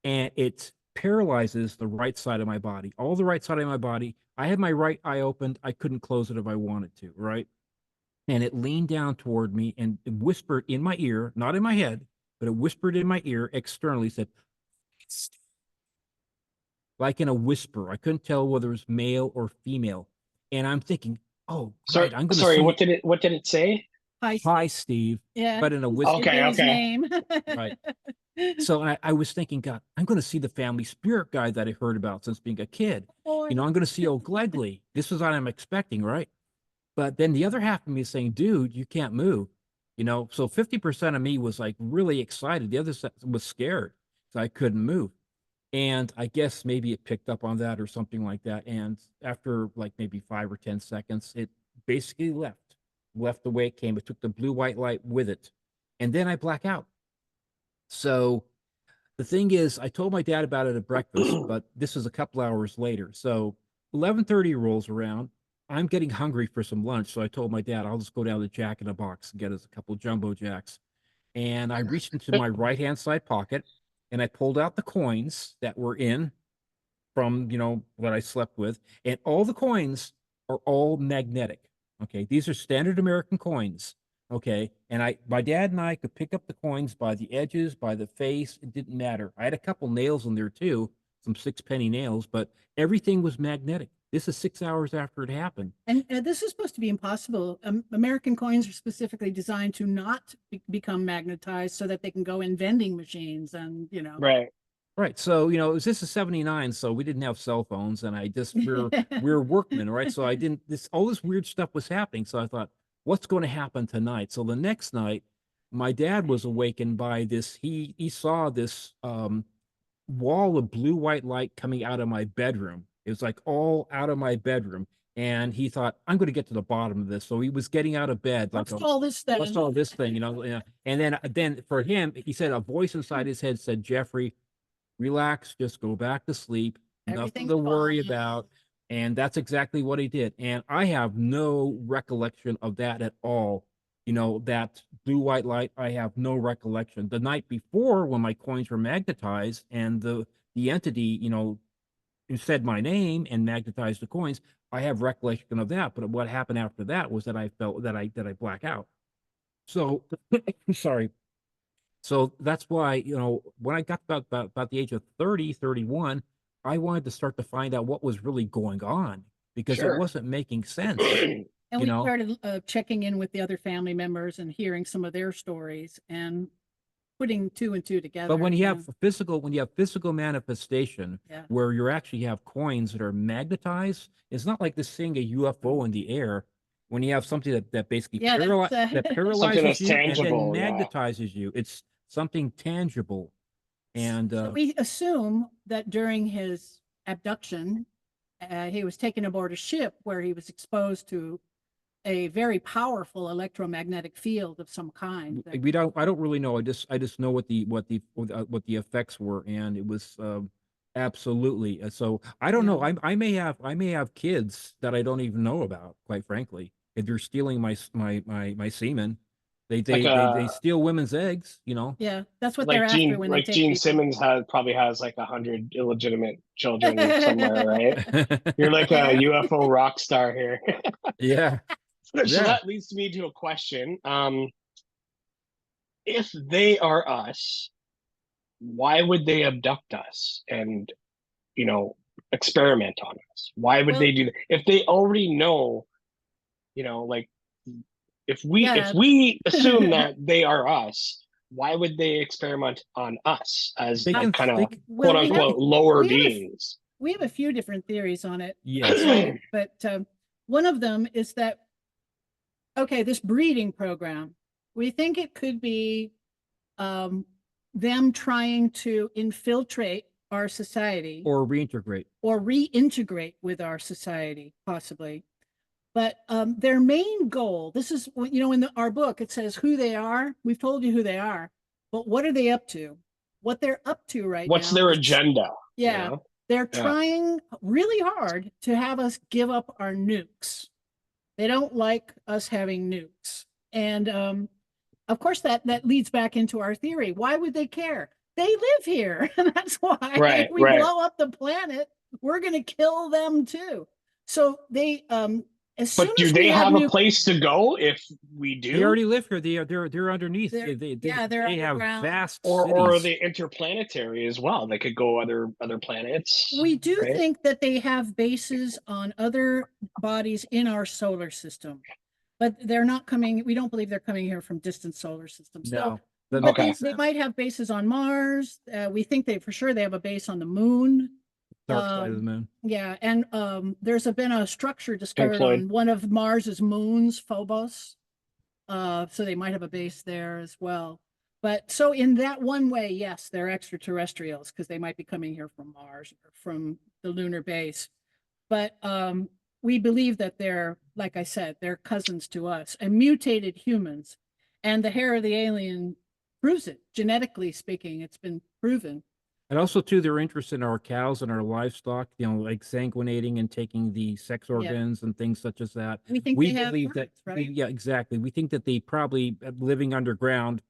and it paralyzes the right side of my body, all the right side of my body. I had my right eye opened. I couldn't close it if I wanted to, right? And it leaned down toward me and it whispered in my ear, not in my head, but it whispered in my ear externally, said, like in a whisper. I couldn't tell whether it was male or female. And I'm thinking, oh, Sorry, great, I'm going to sorry. see. What did it say? Hi, Steve. Yeah. But in a whisper. Okay, His name. Right. So I was thinking, God, I'm going to see the family spirit guy that I heard about since being a kid. I'm going to see old Glegley. This is what I'm expecting, right? But then the other half of me is saying, dude, you can't move. So 50% of me was like really excited. The other was scared. So I couldn't move. And I guess maybe it picked up on that or something like that. And after like maybe 5 or 10 seconds, it basically left the way it came. It took the blue white light with it. And then I black out. So the thing is, I told my dad about it at breakfast, but this is a couple hours later. So 11:30 rolls around. I'm getting hungry for some lunch. So I told my dad, I'll just go down to Jack in the Box and get us a couple jumbo jacks. And I reached into my right-hand side pocket and I pulled out the coins that were in from, what I slept with. And all the coins are all magnetic. Okay. These are standard American coins. Okay. And my dad and I could pick up the coins by the edges, by the face. It didn't matter. I had a couple nails in there too, some 6-penny nails, but everything was magnetic. This is 6 hours after it happened. And this is supposed to be impossible. American coins are specifically designed to not become magnetized so that they can go in vending machines and, Right. Right. So, this is 79, so we didn't have cell phones, and we're workmen, right? So I didn't all this weird stuff was happening. So I thought, what's going to happen tonight? So the next night, my dad was awakened by this. He saw this wall of blue white light coming out of my bedroom. It was like all out of my bedroom. And he thought, I'm going to get to the bottom of this. So he was getting out of bed like What's all this what's then? all this thing, yeah. And then for him, he said a voice inside his head said, Jeffrey, relax, just go back to sleep, nothing Everything's to worry fine. about. And that's exactly what he did. And I have no recollection of that at all. That blue white light, I have no recollection. The night before, when my coins were magnetized and the entity, who said my name and magnetized the coins, I have recollection of that. But what happened after that was that I felt that I black out. So sorry. So that's why, when I got about the age of 30, 31, I wanted to start to find out what was really going on because it Sure. wasn't making sense. And You we know? started checking in with the other family members and hearing some of their stories and putting two and two together. But when you yeah. have physical manifestation Yeah. where you actually have coins that are magnetized, it's not like this seeing a UFO in the air. When you have something that basically Yeah, that's, that Something paralyzes that's you and then tangible, yeah. magnetizes you, it's something tangible. And So we assume that during his abduction, he was taken aboard a ship where he was exposed to a very powerful electromagnetic field of some kind. that- I don't really know. I just know what the effects were, and it was absolutely. So I don't know. Yeah. I may have kids that I don't even know about, quite frankly. If they're stealing my semen, Like they steal women's eggs, Yeah, that's what they're after when they take Gene people. Simmons probably has like 100 illegitimate children somewhere, right? You're like a UFO rock star here. Yeah. So Yeah. that leads me to a question. If they are us, why would they abduct us and, experiment on us? Why would Well- they do that? If they already know, like if Yeah. we assume that they are us, why would they experiment on us as They like can- kind they of can- quote we have- unquote lower we have a f- beings? We have a few different theories on it. Yes. But one of them is that, okay, this breeding program, we think it could be them trying to infiltrate our society Or reintegrate. or reintegrate with our society, possibly. But their main goal, this is, in our book, it says who they are. We've told you who they are, but what are they up to? What they're up to right now. What's their agenda? Yeah. They're trying really hard to have us give up our nukes. They don't like us having nukes. And of course, that leads back into our theory. Why would they care? They live here. And that's why if we blow up the planet, we're going to kill them too. So they, as soon But do as they we have a nuke- place to go if we do? They already live here. They're underneath. They're- They they're have underground. vast or cities. are they interplanetary as well? They could go other planets. We do right? think that they have bases on other bodies in our solar system, but they're not coming. We don't believe they're coming here from distant solar systems. No. So, but they might have bases on Mars. We think for sure they have a base on the moon. Dark side of the moon. Yeah, and there's been a structure discovered Floyd. on one of Mars's moons, Phobos. So they might have a base there as well. But so in that one way, yes, they're extraterrestrials because they might be coming here from Mars or from the lunar base. But we believe that they're, like I said, they're cousins to us and mutated humans. And the hair of the alien proves it. Genetically speaking, it's been proven. And also, too, their interest in our cows and our livestock, like sanguinating and taking the sex organs and things such as that. We think We they have believe parts, that, right? yeah, exactly. We think that they probably living underground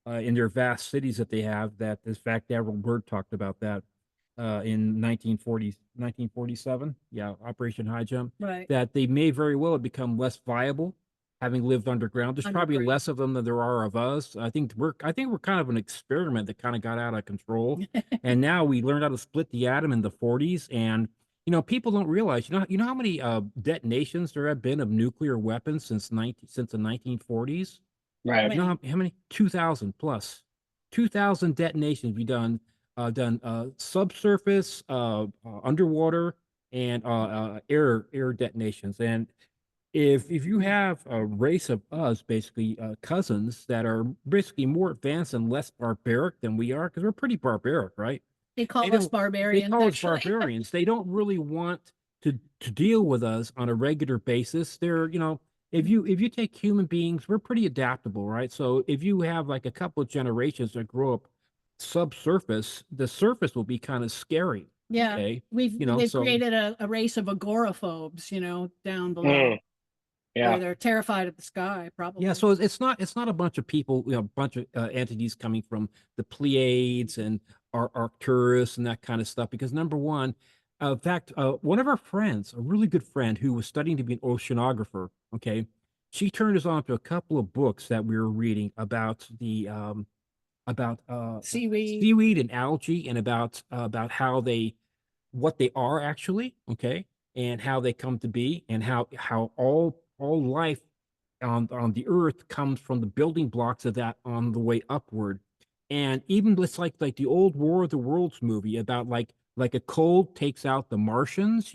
in their vast cities that they have, that in fact, Admiral Byrd talked about that in 1947. Yeah, Operation High Jump. Right. That they may very well have become less viable having lived underground. There's probably less of them than there are of us. I think we're kind of an experiment that kind of got out of control. And now we learned how to split the atom in the 40s. And people don't realize, you know how many detonations there have been of nuclear weapons since the 1940s? Right. You know how many? 2,000 plus. 2,000 detonations be done subsurface, underwater, and air detonations. And if you have a race of us, basically cousins that are basically more advanced and less barbaric than we are, because we're pretty barbaric, right? They call They us don't. They barbarians, call us actually. barbarians. They don't really want to deal with us on a regular basis. They're, if you take human beings, we're pretty adaptable, right? So if you have like a couple of generations that grow up subsurface, the surface will be kind of scary. Yeah, Okay. they've So created a race of agoraphobes, down below, Mm, yeah. where they're terrified of the sky, probably. yeah, so it's not a bunch of people, a bunch of entities coming from the Pleiades and Arcturus and that kind of stuff. Because number one, in fact, one of our friends, a really good friend who was studying to be an oceanographer, okay, she turned us on to a couple of books that we were reading about the about Seaweed. seaweed and algae, and about what they are actually, okay, and how they come to be, and how all life on the earth comes from the building blocks of that on the way upward. And even it's like the old War of the Worlds movie about like a cold takes out the Martians,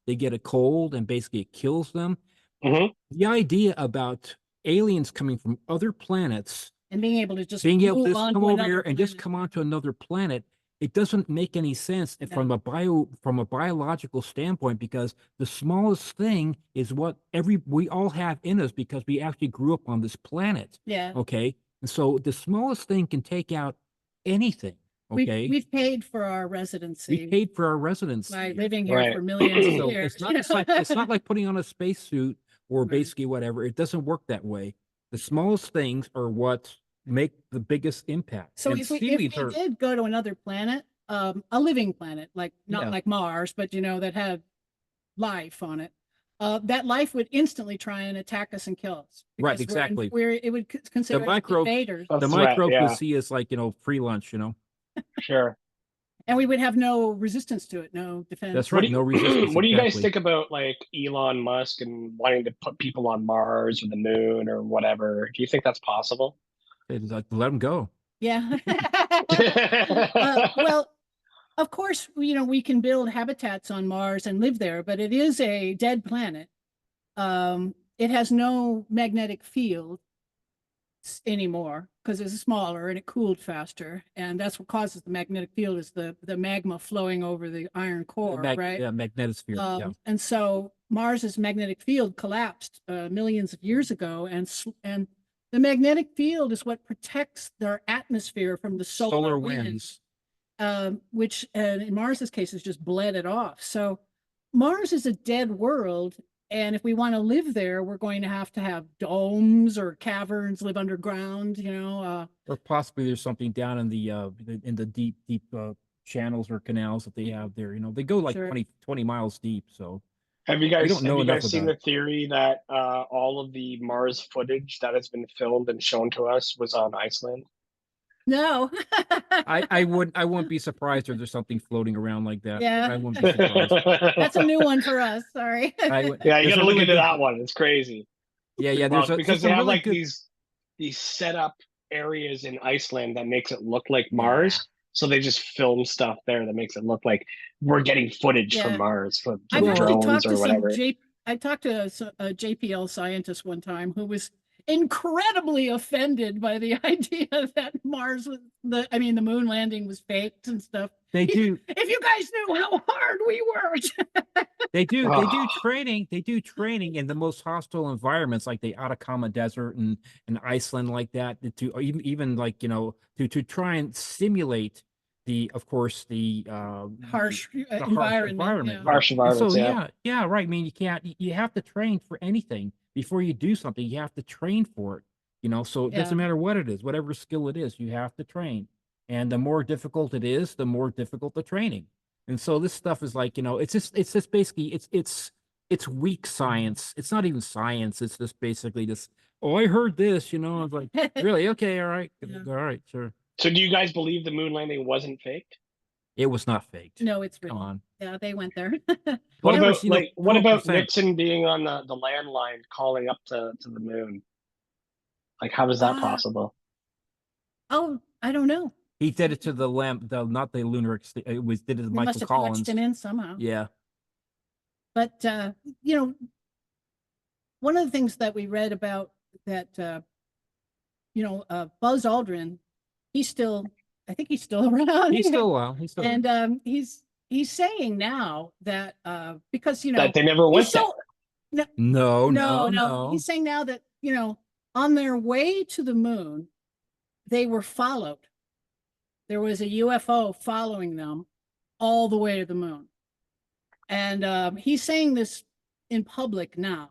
they get a cold and basically it kills them. Hmm. The idea about aliens coming from other planets, And being able to just being able to move just on come to over another here and just planet. come onto another planet, it doesn't make any sense No. from a biological standpoint, because the smallest thing is what we all have in us, because we actually grew up on this planet. Yeah. Okay. And so the smallest thing can take out anything. Okay. We've paid for our We residency paid for our residency by here. living here Right. for millions of So years. it's not like putting on a spacesuit or Right. basically whatever. It doesn't work that way. The smallest things are what make the biggest impact. So And if we seaweeds are did go to another planet, a living planet, like not Yeah. like Mars, but that had life on it, that life would instantly try and attack us and kill us. Right, Because exactly. it would The consider us microbes, invaders, A the threat. microbes would Yeah. see us like, free lunch, Sure. and we would have no resistance to it, no defense. That's What right, do no you, resistance, what do you guys exactly. think about like Elon Musk and wanting to put people on Mars or the moon or whatever? Do you think that's possible? It's like, let them go. Yeah. Well, of course, we can build habitats on Mars and live there, but it is a dead planet. It has no magnetic field anymore because it's smaller and it cooled faster, and that's what causes the magnetic field is the magma flowing over the iron core, right? Yeah, magnetosphere. Yeah. And so Mars's magnetic field collapsed millions of years ago, and the magnetic field is what protects their atmosphere from the solar winds. Which in Mars's case has just bled it off. So Mars is a dead world, and if we want to live there, we're going to have domes or caverns, live underground. Or possibly there's something down in the deep channels or canals that they have there. They go like Sure. 20 miles deep. So Have you we guys don't know enough seen about the theory that all of the Mars footage that has been filmed and shown to us was on Iceland? No. I wouldn't be surprised if there's something floating around like that. Yeah. I wouldn't be surprised. That's a new one for us. Sorry. Yeah, you there's got to a look really into good- that one. It's crazy. Yeah, Well, there's because a they have really like good these set up areas in Iceland that makes it look like Mars. So they just film stuff there that makes it look like we're getting footage from Yeah. Mars from I've actually drones talked or to whatever. I talked to a JPL scientist one time who was incredibly offended by the idea that Mars was the moon landing was faked and stuff. They do. If you guys knew how hard we worked. They do Ah. training. They do training in the most hostile environments, like the Atacama Desert and Iceland, like that. To even like to try and simulate of course the harsh harsh environment. Yeah. Harsh And environments, so yeah. yeah, right. I mean, you have to train for anything before you do something. You have to train for it. So it doesn't Yeah. matter what it is, whatever skill it is, you have to train. And the more difficult it is, the more difficult the training. And so this stuff is like, it's just basically it's weak science. It's not even science. It's just basically this, oh, I heard this, I was like, really? Okay, all right. Yeah. All right, sure. So do you guys believe the moon landing wasn't faked? It was not faked. No, it's Come real. on. Yeah, they went there. What Whatever, about what about 12%. Nixon being on the landline calling up to the moon? Like, how is that possible? Oh, I don't know. He did it to the not the lunar. It was did it to They Michael must have Collins. patched it in somehow. Yeah. But you know, one of the things that we read about that, Buzz Aldrin, I think he's still around. He's still around. He's still and he's saying now that because That they never went there. No. He's saying now that on their way to the moon, they were followed. There was a UFO following them all the way to the moon, and he's saying this in public now.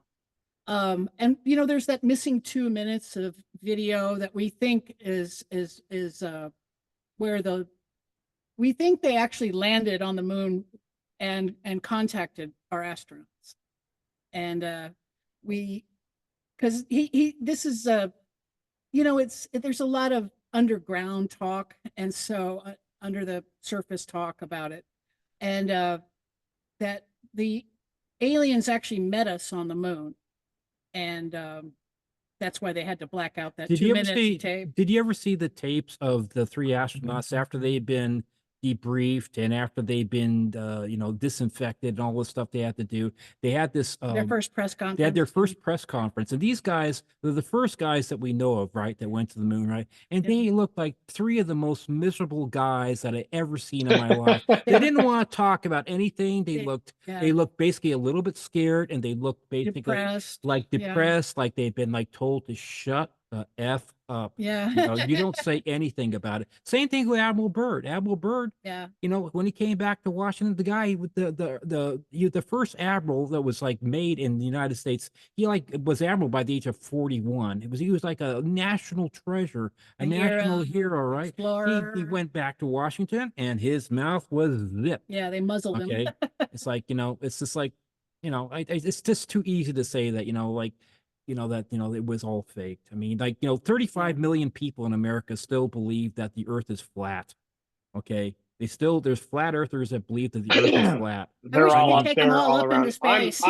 And there's that missing 2 minutes of video that we think is where we think they actually landed on the moon and contacted our astronauts. And because this is there's a lot of underground talk, and so under the surface talk about it, and that the aliens actually met us on the moon, and that's why they had to black out that 2 minutes of tape. Did you ever see the tapes of the 3 astronauts after they'd been debriefed and after they'd been disinfected and all the stuff they had to do? They had this Their first press conference. They had their first press conference, and these guys, they're the first guys that we know of, right, that went to the moon, right? And they looked like 3 of the most miserable guys that I ever seen in my life. They didn't want to talk about anything. They looked basically a little bit scared, and they looked basically depressed, like they'd been like told to shut the F up. Yeah. You don't say anything about it. Same thing with Admiral Byrd. Admiral Byrd, when he came back to Washington, the guy with the first admiral that was like made in the United States, he was admiral by the age of 41. He was like a national treasure, a national hero, right? Explorer. He went back to Washington and his mouth was zipped. Yeah, they muzzled him. It's like, it's just like, it's just too easy to say that, it was all faked. I mean, 35 million people in America still believe that the earth is flat. Okay. There's flat earthers that believe that the earth is flat. They're all up take there, them all all up around. into space.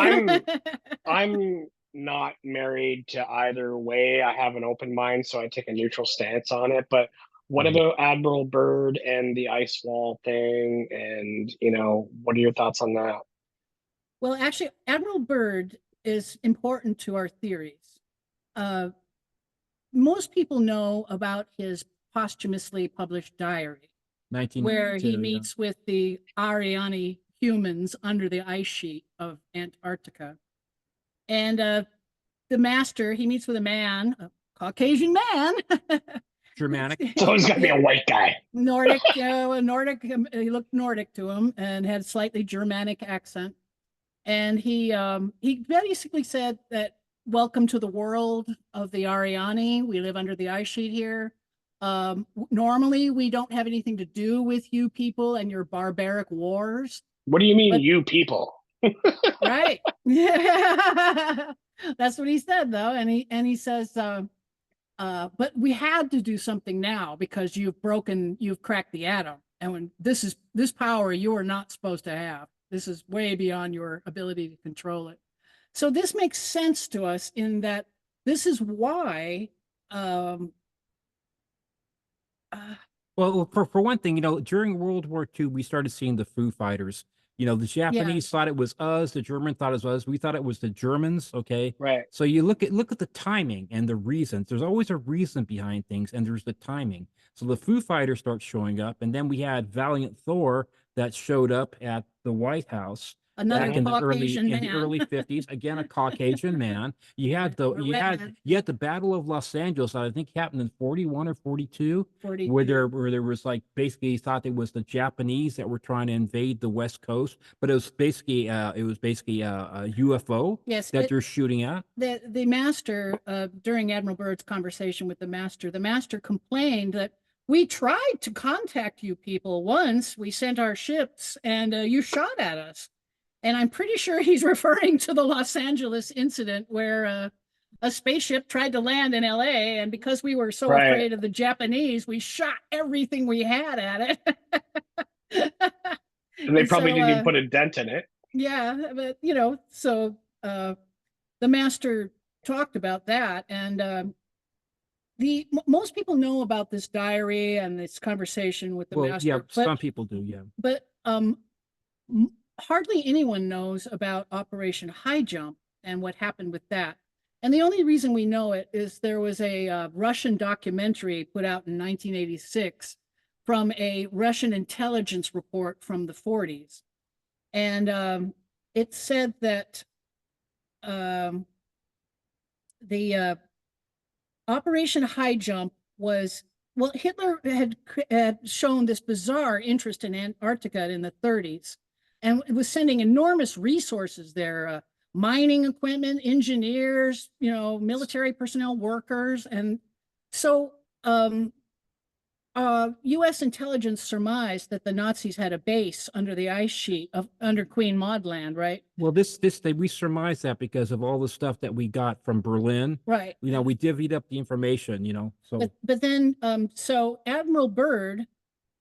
I'm not married to either way. I have an open mind, so I take a neutral stance on it. But what about Admiral Byrd and the ice wall thing? And, what are your thoughts on that? Well, actually, Admiral Byrd is important to our theories. Most people know about his posthumously published diary, where he meets with the Ariani humans under the ice sheet of Antarctica. And the master, he meets with a man, a Caucasian man. Germanic. So he's got to be a white guy. Nordic, he looked Nordic to him and had a slightly Germanic accent. And he basically said that, welcome to the world of the Ariani. We live under the ice sheet here. Normally, we don't have anything to do with you people and your barbaric wars. What do you mean, you people? Right. Yeah. That's what he said, though. And he says, but we had to do something now because you've cracked the atom. And when this power you are not supposed to have. This is way beyond your ability to control it. So this makes sense to us in that this is why. Well, for one thing, during World War II, we started seeing the Foo Fighters. The Japanese thought it was us. The German thought it was us. We thought it was the Germans. Okay. Right. So you look at the timing and the reasons. There's always a reason behind things, and there's the timing. So the Foo Fighters start showing up, and then we had Valiant Thor that showed up at the White House. Another back in the early 50s, again a Caucasian man. You had the Battle of Los Angeles that I think happened in 41 or 42, where there was basically he thought it was the Japanese that were trying to invade the West Coast, but it was basically a UFO that they're shooting at. The master during Admiral Byrd's conversation with the master complained that we tried to contact you people once. We sent our ships and you shot at us. And I'm pretty sure he's referring to the Los Angeles incident where a spaceship tried to land in LA. And because we were so afraid of the Japanese, we shot everything we had at it. And they probably didn't even put a dent in it. Yeah. But, so the master talked about that. And Most people know about this diary and this conversation with the Well, yeah, master, some people do, yeah. but hardly anyone knows about Operation High Jump and what happened with that. And the only reason we know it is there was a Russian documentary put out in 1986 from a Russian intelligence report from the 40s. And it said that the Operation High Jump was, well, Hitler had shown this bizarre interest in Antarctica in the 30s, and it was sending enormous resources there, mining equipment, engineers, military personnel, workers. And so U.S. intelligence surmised that the Nazis had a base under the ice sheet under Queen Maud Land, right? Well, we surmised that because of all the stuff that we got from Berlin. Right. We divvied up the information, so. But then, so Admiral Byrd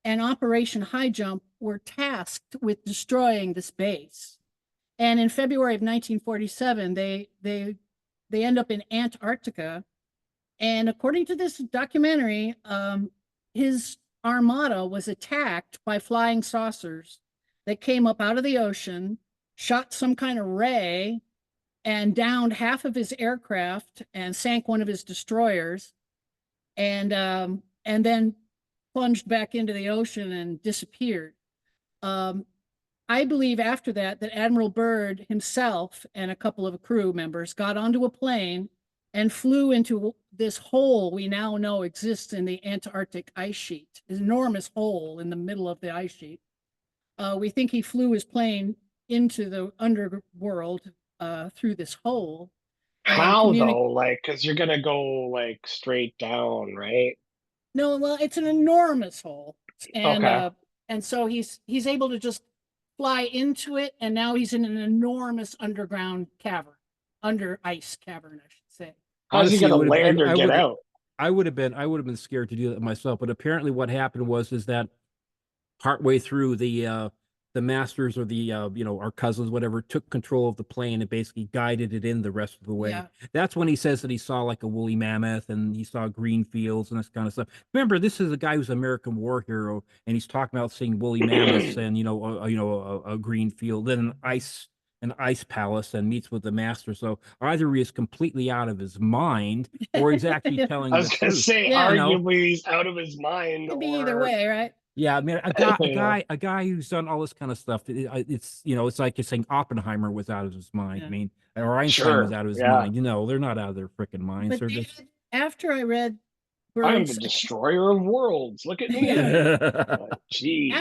and Operation High Jump were tasked with destroying this base. And in February of 1947, they end up in Antarctica. And according to this documentary, his armada was attacked by flying saucers that came up out of the ocean, shot some kind of ray, and downed half of his aircraft and sank one of his destroyers, and then plunged back into the ocean and disappeared. I believe after that Admiral Byrd himself and a couple of crew members got onto a plane and flew into this hole we now know exists in the Antarctic ice sheet, an enormous hole in the middle of the ice sheet. We think he flew his plane into the underworld through this hole. How though? Like, because you're gonna go like straight down, right? No, well, it's an enormous hole, and Okay. And so he's able to just fly into it, and now he's in an enormous underground cavern, under ice cavern, I should say. How's he gonna land or get out? I would have been scared to do that myself, but apparently what happened is that partway through the masters or the our cousins, whatever, took control of the plane and basically guided it in the rest of the way. Yeah. That's when he says that he saw like a woolly mammoth and he saw green fields and this kind of stuff. Remember, this is a guy who's an American war hero, and he's talking about seeing woolly mammoths and a green field, then an ice palace, and meets with the master. So either he is completely out of his mind, or he's actually telling I was the gonna truth. say, arguably he's out of his mind. Could be either way, right? Yeah, I mean, a guy who's done all this kind of stuff. It's like you're saying Oppenheimer was out of his mind. Yeah. I mean, or Einstein was out of his mind. They're not out of their freaking minds. But They're David, just. after I read I'm the destroyer of worlds. Look at me. Jeez.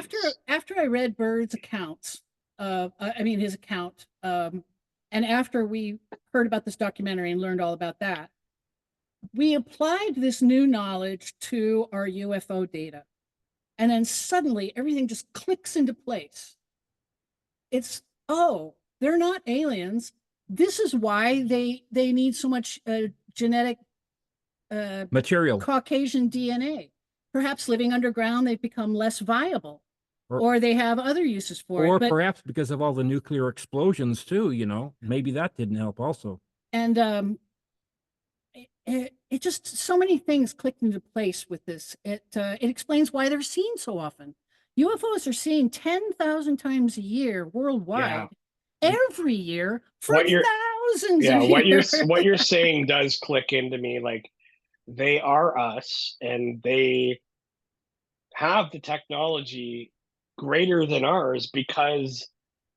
After I read Byrd's accounts, his account, and after we heard about this documentary and learned all about that, we applied this new knowledge to our UFO data. And then suddenly everything just clicks into place. It's, they're not aliens. This is why they need so much genetic material, Caucasian DNA. Perhaps living underground, they've become less viable, or they have other uses for it. Or perhaps because of all the nuclear explosions too, maybe that didn't help also. And it just, so many things clicked into place with this. It explains why they're seen so often. UFOs are seen 10,000 times a year worldwide, every year for thousands of years. What you're saying does click into me. Like, they are us, and they have the technology greater than ours because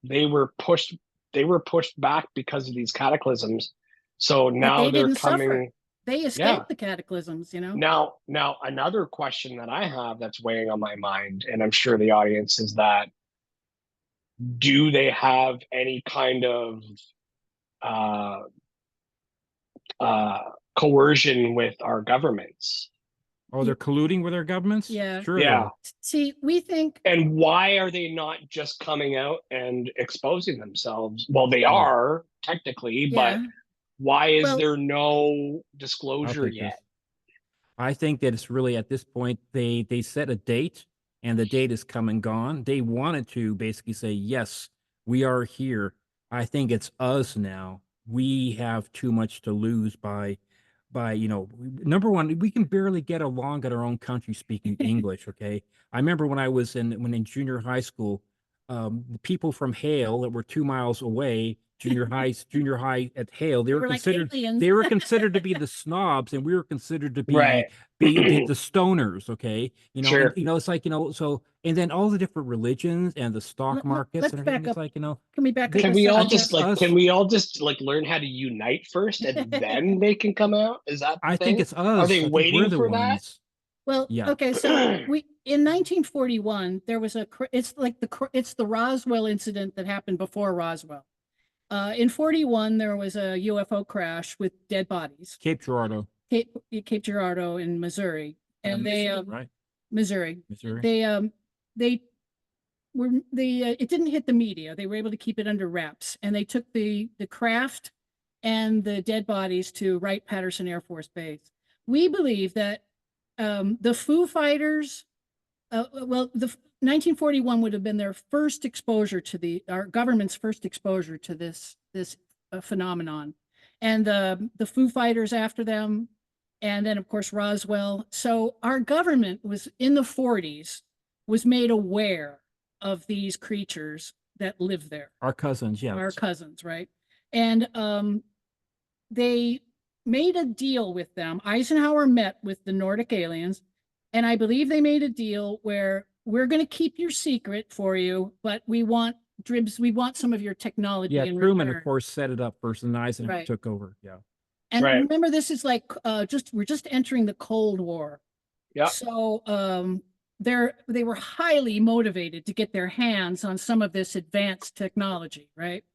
they were pushed back because of these cataclysms. So now they're coming. Suffer. They escaped the cataclysms, Now, another question that I have that's weighing on my mind, and I'm sure the audience, is that, do they have any kind of coercion with our governments? Oh, they're colluding with our governments? Yeah. Sure. Yeah. See, we think. And why are they not just coming out and exposing themselves? Well, they are technically, but why is there no disclosure yet? I think that it's really, at this point, they set a date, and the date is come and gone. They wanted to basically say, yes, we are here. I think it's us now. We have too much to lose by by, number one, we can barely get along in our own country speaking English. Okay. I remember when I was in junior high school, the people from Hale that were 2 miles away, junior high at Hale, They were like aliens. they were considered to be the snobs, and we were considered to Right. be the stoners. Okay. And Sure. it's like, so, and then all the different religions and the stock markets Let's and everything. back It's up. like, Can we back they- up? Can a we all second? just us. can we all just like learn how to unite first and then they can come out? Is that the I think thing? it's Are us. they I think we're waiting the for that? ones. Well, Yeah. okay, so in 1941 there was it's like it's the Roswell incident that happened before Roswell. In 41 there was a UFO crash with dead bodies. Cape Girardeau. Cape Girardeau in Missouri, and they right. Missouri. Missouri. They it didn't hit the media. They were able to keep it under wraps, and they took the craft and the dead bodies to Wright-Patterson Air Force Base. We believe that the Foo Fighters, the 1941 would have been their first exposure to our government's first exposure to this phenomenon, and the Foo Fighters after them, and then of course Roswell. So our government was in the 40s was made aware of these creatures that live there. Our cousins, yeah. Our cousins, right? And they made a deal with them. Eisenhower met with the Nordic aliens, and I believe they made a deal where we're going to keep your secret for you, but we want some of your technology. Yeah, in Truman, return. of course, set it up first, and Eisenhower took over. Yeah. And right. Remember, this is like we're just entering the Cold War. Yeah. So they were highly motivated to get their hands on some of this advanced technology, right?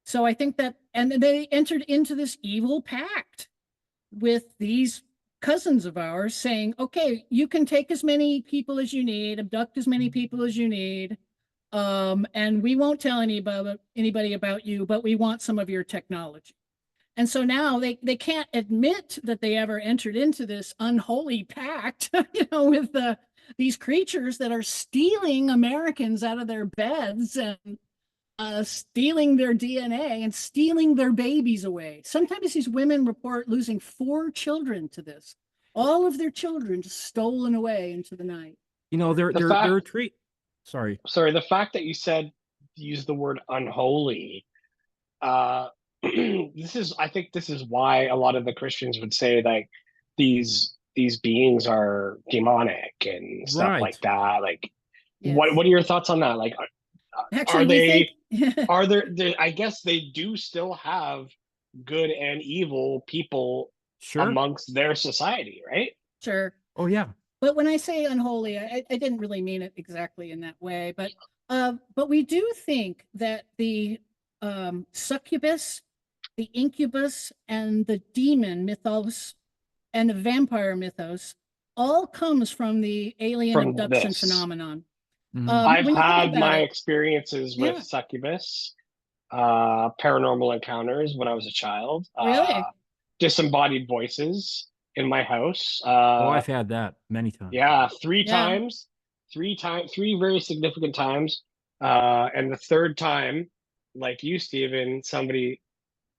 So I think that, and they entered into this evil pact with these cousins of ours saying, okay, you can take as many people as you need, abduct as many people as you need, and we won't tell anybody about you, but we want some of your technology. And so now they can't admit that they ever entered into this unholy pact, with these creatures that are stealing Americans out of their beds and stealing their DNA and stealing their babies away. Sometimes these women report losing 4 children to this. All of their children just stolen away into the night. They're treat. Sorry, the fact that you use the word unholy. I think this is why a lot of the Christians would say like these beings are demonic and stuff like that. Like, yes. What are your thoughts on that? Like, Actually, are there? I guess they do still have good and evil people amongst their society, right? Sure. Oh yeah. But when I say unholy, I didn't really mean it exactly in that way. But we do think that the succubus, the incubus, and the demon mythos and the vampire mythos all comes from the alien abduction phenomenon. Mm-hmm. I've had my experiences with succubus, paranormal encounters when I was a child. Really? Disembodied voices in my house. I've had that many times. Yeah, 3 times. 3 very significant times. And the third time, like you, Stephen, somebody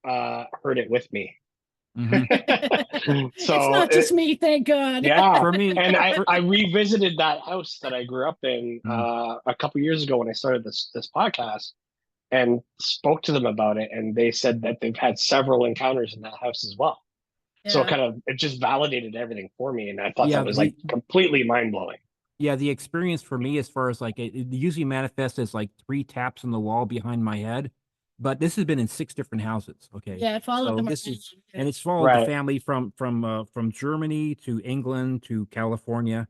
heard it with me. Mm-hmm. So it's not just me, thank God. Yeah, for me, and I revisited that house that I grew up in a couple years ago when I started this podcast, and spoke to them about it, and they said that they've had several encounters in that house as well. Yeah. So it just validated everything for me, and I thought that was like completely mind blowing. Yeah, the experience for me, as far as like it usually manifests as like 3 taps on the wall behind my head. But this has been in 6 different houses. Okay. Yeah, it followed them. And it's followed the family from Germany to England to California.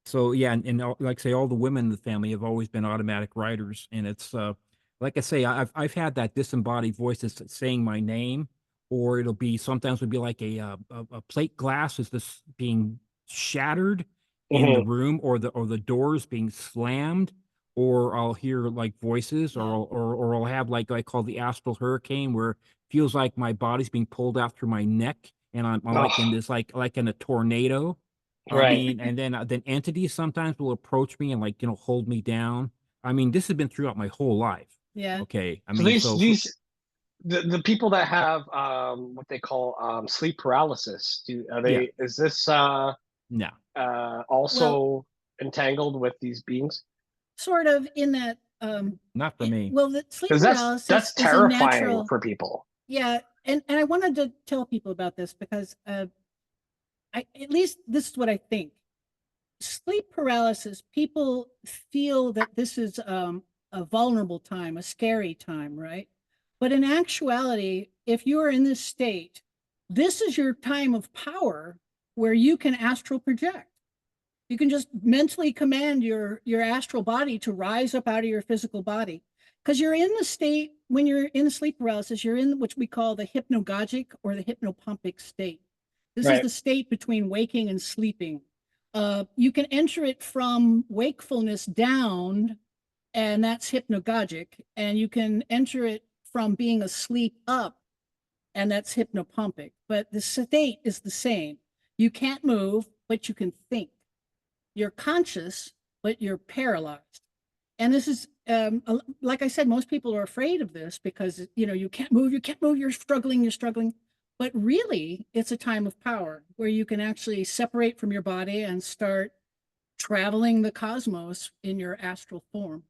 So yeah, and like I say, all the women in the family have always been automatic writers, and it's like I say, I've had that disembodied voice that's saying my name, or it'll be sometimes would be like a plate glass is this being shattered in the room, or the doors being slammed. Or I'll hear like voices, or I'll have like I call the astral hurricane, where it feels like my body's being pulled out through my neck, and I'm like in this like in a tornado. Right. I mean, and then entities sometimes will approach me and like hold me down. I mean, this has been throughout my whole life. Yeah. Okay. I mean, the people that have what they call sleep paralysis, are Yeah, they, is this no, Well, also entangled with these beings? sort of in that, not for me. well, the sleep Because paralysis that's is a terrifying natural, for people. yeah. And I wanted to tell people about this because at least this is what I think. Sleep paralysis, people feel that this is a vulnerable time, a scary time, right? But in actuality, if you are in this state, this is your time of power where you can astral project. You can just mentally command your astral body to rise up out of your physical body, because you're in the state when you're in sleep paralysis. You're in what we call the hypnagogic or the hypnopompic state. This is Right. the state between waking and sleeping. You can enter it from wakefulness down, and that's hypnagogic, and you can enter it from being asleep up, and that's hypnopompic. But the state is the same. You can't move, but you can think. You're conscious, but you're paralyzed. And this is, like I said, most people are afraid of this because, you can't move, you're struggling. But really, it's a time of power where you can actually separate from your body and start traveling the cosmos in your astral form.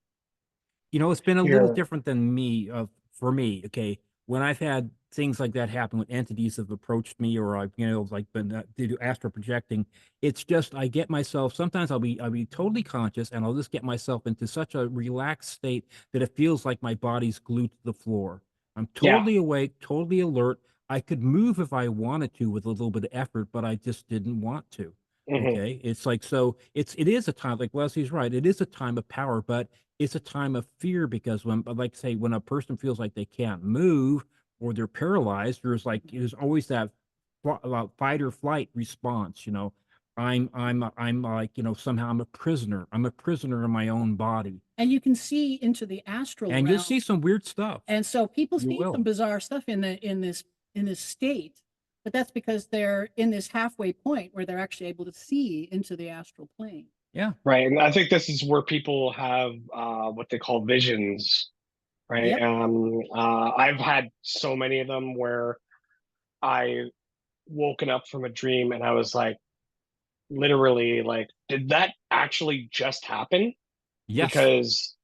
It's been a little Here. different than me, for me. Okay, when I've had things like that happen, when entities have approached me, or I've, like been to do astral projecting, it's just I get myself. Sometimes I'll be totally conscious, and I'll just get myself into such a relaxed state that it feels like my body's glued to the floor. I'm Yeah. totally awake, totally alert. I could move if I wanted to with a little bit of effort, but I just didn't want to. Hmm. Okay, it's like, so it is a time, like Leslie's right. It is a time of power, but it's a time of fear, because when, like, say, when a person feels like they can't move or they're paralyzed, there's always that fight or flight response. I'm like, somehow I'm a prisoner. I'm a prisoner in my own body, And you can see into the astral and you'll realm. see some weird stuff. And so people You see some will. bizarre stuff in this state, but that's because they're in this halfway point where they're actually able to see into the astral plane. Yeah. Right. And I think this is where people have what they call visions, right? Yep. I've had so many of them where I woken up from a dream and I was like, literally, like, did that actually just happen? Yes. Because,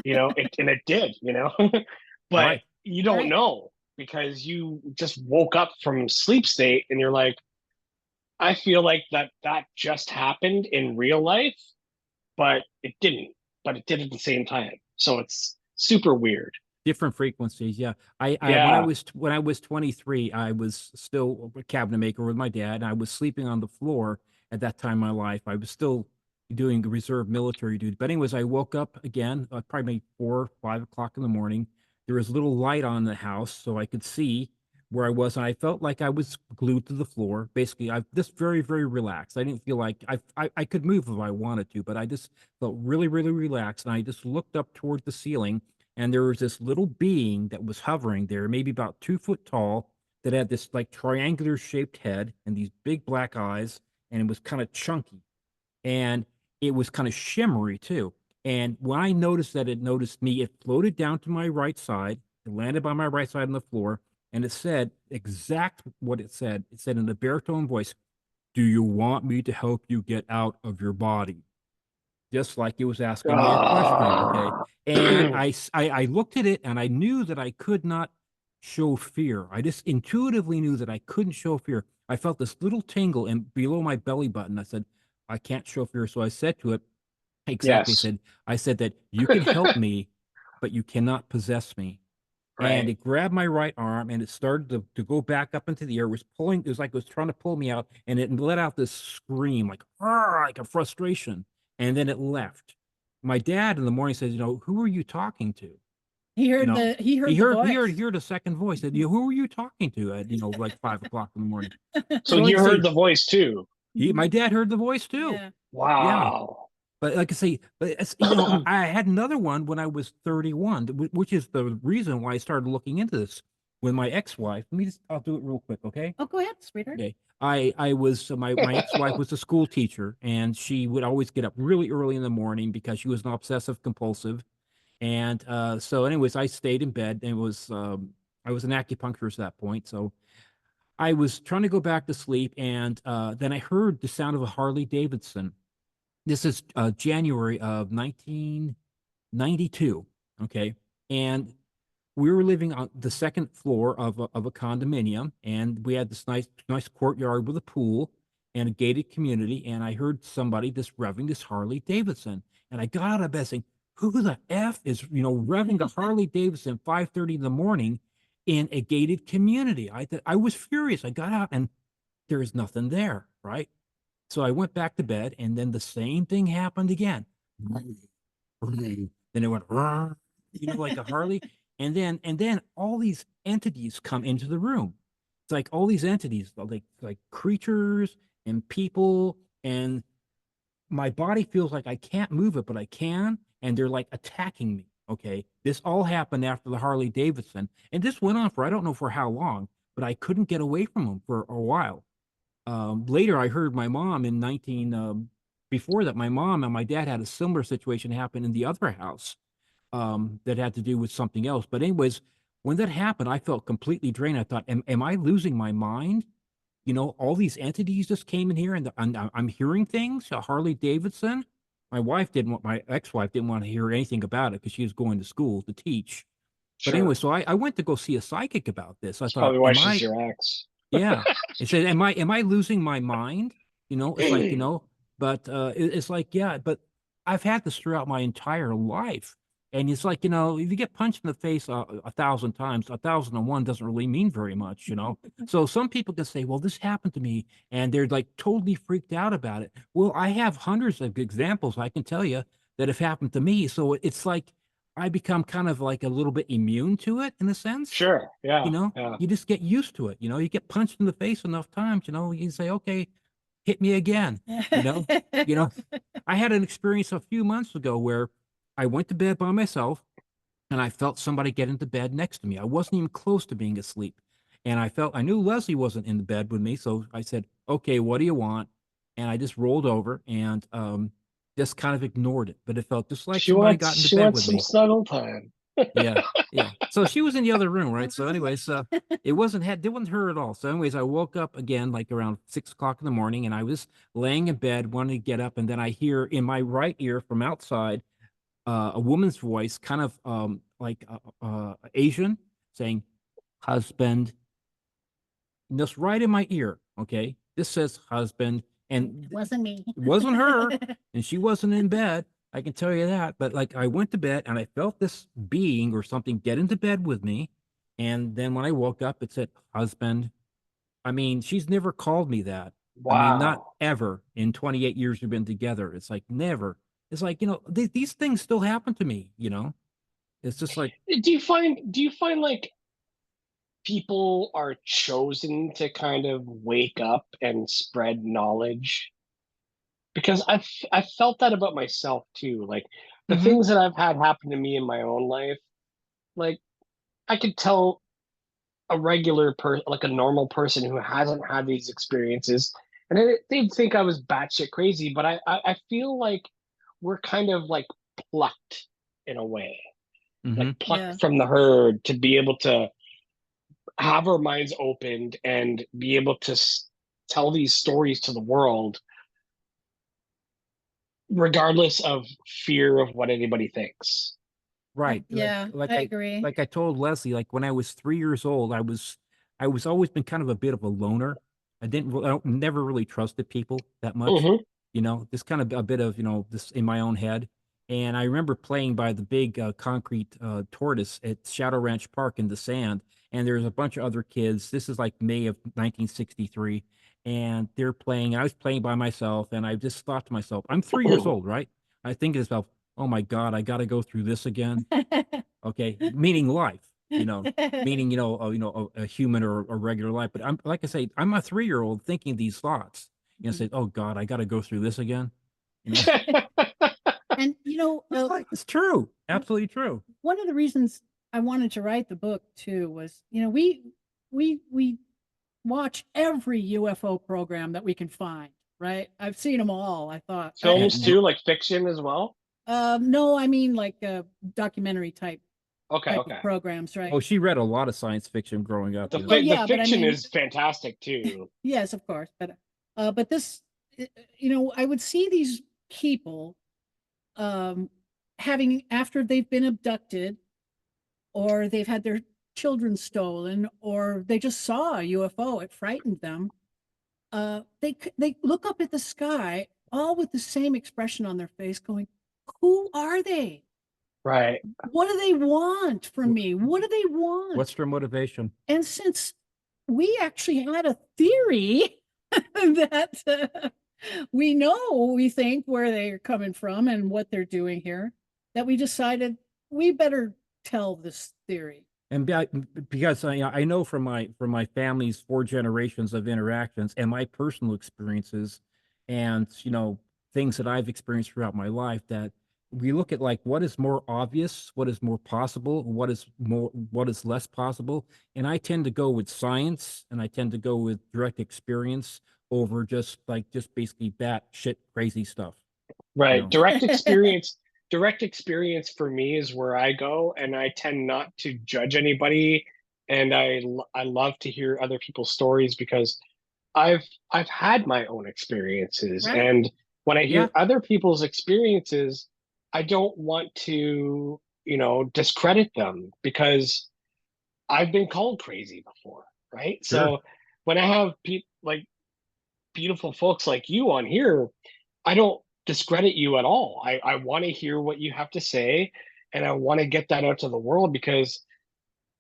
it did, but Right. you don't Right. know because you just woke up from sleep state and you're like, I feel like that just happened in real life, but it didn't, but it did at the same time. So it's super weird. Different frequencies, yeah. I Yeah. when I was 23, I was still a cabinet maker with my dad, and I was sleeping on the floor at that time in my life. I was still doing reserve military duty. But anyways, I woke up again, probably 4 or 5 o'clock in the morning. There was a little light on the house, so I could see where I was, and I felt like I was glued to the floor. Basically, I just very, very relaxed. I didn't feel like I could move if I wanted to, but I just felt really, really relaxed. And I just looked up toward the ceiling, and there was this little being that was hovering there, maybe about 2 foot tall, that had this like triangular shaped head and these big black eyes, and it was kind of chunky, and it was kind of shimmery too. And when I noticed that it noticed me, it floated down to my right side. It landed by my right side on the floor, and it said exact what it said. It said in a baritone voice, "Do you want me to help you get out of your body?" Just like it was asking me a question, okay? And I looked at it, and I knew that I could not show fear. I just intuitively knew that I couldn't show fear. I felt this little tingle and below my belly button. I said, "I can't show fear." So I said to it, exactly, Yes. I said that you can help me, but you cannot possess me. And Right. it grabbed my right arm, and it started to go back up into the air. It was pulling, it was like it was trying to pull me out, and it let out this scream like, "Arr," like a frustration. And then it left. My dad in the morning says, "Who are you talking to?" He You heard know, the he he heard the heard he heard voice. he heard a second voice. Said, "Who are you talking to?" At, like 5 o'clock in the morning. So So like you I heard say, the voice too. my dad heard the voice too. Yeah. Yeah. Wow. But like I say, but it's, I had another one when I was 31, which is the reason why I started looking into this with my ex-wife. I'll do it real quick, okay? Oh, go ahead, sweetheart. Okay. I was, my ex-wife was a school teacher, and she would always get up really early in the morning because she was an obsessive compulsive. And so anyways, I stayed in bed, and I was an acupuncturist at that point. So I was trying to go back to sleep, and then I heard the sound of a Harley Davidson. This is January of 1992. Okay. And we were living on the second floor of a condominium, and we had this nice courtyard with a pool and a gated community. And I heard somebody just revving this Harley Davidson, and I got out of bed saying, "Who the f is revving a Harley Davidson 5:30 in the morning in a gated community?" I was furious. I got out, and there is nothing there, right? So I went back to bed, and then the same thing happened again. Then it went, like a Harley. And then all these entities come into the room. It's like all these entities, like creatures and people, and my body feels like I can't move it, but I can, and they're like attacking me. Okay. This all happened after the Harley Davidson. And this went on for I don't know for how long, but I couldn't get away from them for a while. Later, I heard my mom before that, my mom and my dad had a similar situation happen in the other house that had to do with something else. But anyways, when that happened, I felt completely drained. I thought, am I losing my mind? All these entities just came in here, and I'm hearing things. Harley Davidson. My ex-wife didn't want to hear anything about it because she was going to school to teach. But Sure. anyway, so I went to go see a psychic about this. I That's thought, probably why she's your ex. yeah. It said, am I losing my mind? It's like, but it's like, yeah, but I've had this throughout my entire life. And it's like, if you get punched in the face 1,000 times, 1,001 doesn't really mean very much. So some people can say, well, this happened to me, and they're like totally freaked out about it. Well, I have hundreds of examples I can tell you that have happened to me. So it's like I become kind of like a little bit immune to it in a sense. Sure. Yeah. You just get used to it. You get punched in the face enough times, you say, okay, hit me again. you know, you know, I had an experience a few months ago where I went to bed by myself, and I felt somebody get into bed next to me. I wasn't even close to being asleep. And I knew Leslie wasn't in the bed with me. So I said, okay, what do you want? And I just rolled over and, just kind of ignored it, but it felt just like She somebody wants got into she bed wants with some me. snuggle time. Yeah, yeah. So she was in the other room, right? So anyways, it wasn't her at all. So anyways, I woke up again like around 6 o'clock in the morning, and I was laying in bed, wanting to get up, and then I hear in my right ear from outside a woman's voice, kind of like Asian, saying, "Husband." And that's right in my ear. Okay, this says husband, and It wasn't me. it wasn't her, and she wasn't in bed. I can tell you that. But like I went to bed and I felt this being or something get into bed with me. And then when I woke up, it said husband. I mean, she's never called me that. I mean, not Wow. ever in 28 years we've been together. It's like never. It's like, these things still happen to me. It's just like, Do you find like people are chosen to kind of wake up and spread knowledge? Because I felt that about myself too. Like the mhm, things that I've had happen to me in my own life, like I could tell a regular person, like a normal person who hasn't had these experiences, and they'd think I was batshit crazy. But I feel like we're kind of like plucked in a way, like mhm. Yeah. plucked from the herd to be able to have our minds opened and be able to tell these stories to the world, regardless of fear of what anybody thinks. Right. Yeah, I agree. Like I told Leslie, like when I was 3 years old, I was always been kind of a bit of a loner. I don't never really trusted people that much, Hmm. just kind of a bit of, this in my own head. And I remember playing by the big concrete tortoise at Shadow Ranch Park in the sand. And there's a bunch of other kids. This is like May of 1963. And they're playing. I was playing by myself. And I just thought to myself, I'm 3 years old, right? I think to myself, oh my God, I got to go through this again. Okay, meaning life, meaning a human or a regular life. But I'm like I say, I'm a 3-year-old thinking these thoughts. Say, oh God, I got to go through this again. You know, And it's true, absolutely true. one of the reasons I wanted to write the book too was, we watch every UFO program that we can find, right? I've seen them all. I thought, And Films too, like fiction as well. no, I mean like documentary type Okay, type okay. of programs, right? Oh, she read a lot of science fiction growing up. The, You know? Well, the yeah, but I fiction mean, is fantastic too. yes, of course, but this, you know, I would see these people um, having after they've been abducted, or they've had their children stolen, or they just saw a UFO, it frightened them. They look up at the sky, all with the same expression on their face, going, "Who are they? Right. What do they want from me? What do they want?" What's their motivation? And since we actually had a theory that we think where they're coming from and what they're doing here, that we decided we better tell this theory. And because I know from my family's 4 generations of interactions and my personal experiences, and things that I've experienced throughout my life, that we look at like what is more obvious, what is more possible, what is less possible, and I tend to go with science, and I tend to go with direct experience over just basically batshit crazy stuff. Right. Direct experience for me is where I go, and I tend not to judge anybody, and I love to hear other people's stories because I've had my own experiences, Right. and when I Yeah. hear other people's experiences, I don't want to, discredit them because I've been called crazy before, right? Sure. So when I have like beautiful folks like you on here, I don't discredit you at all. I want to hear what you have to say, and I want to get that out to the world because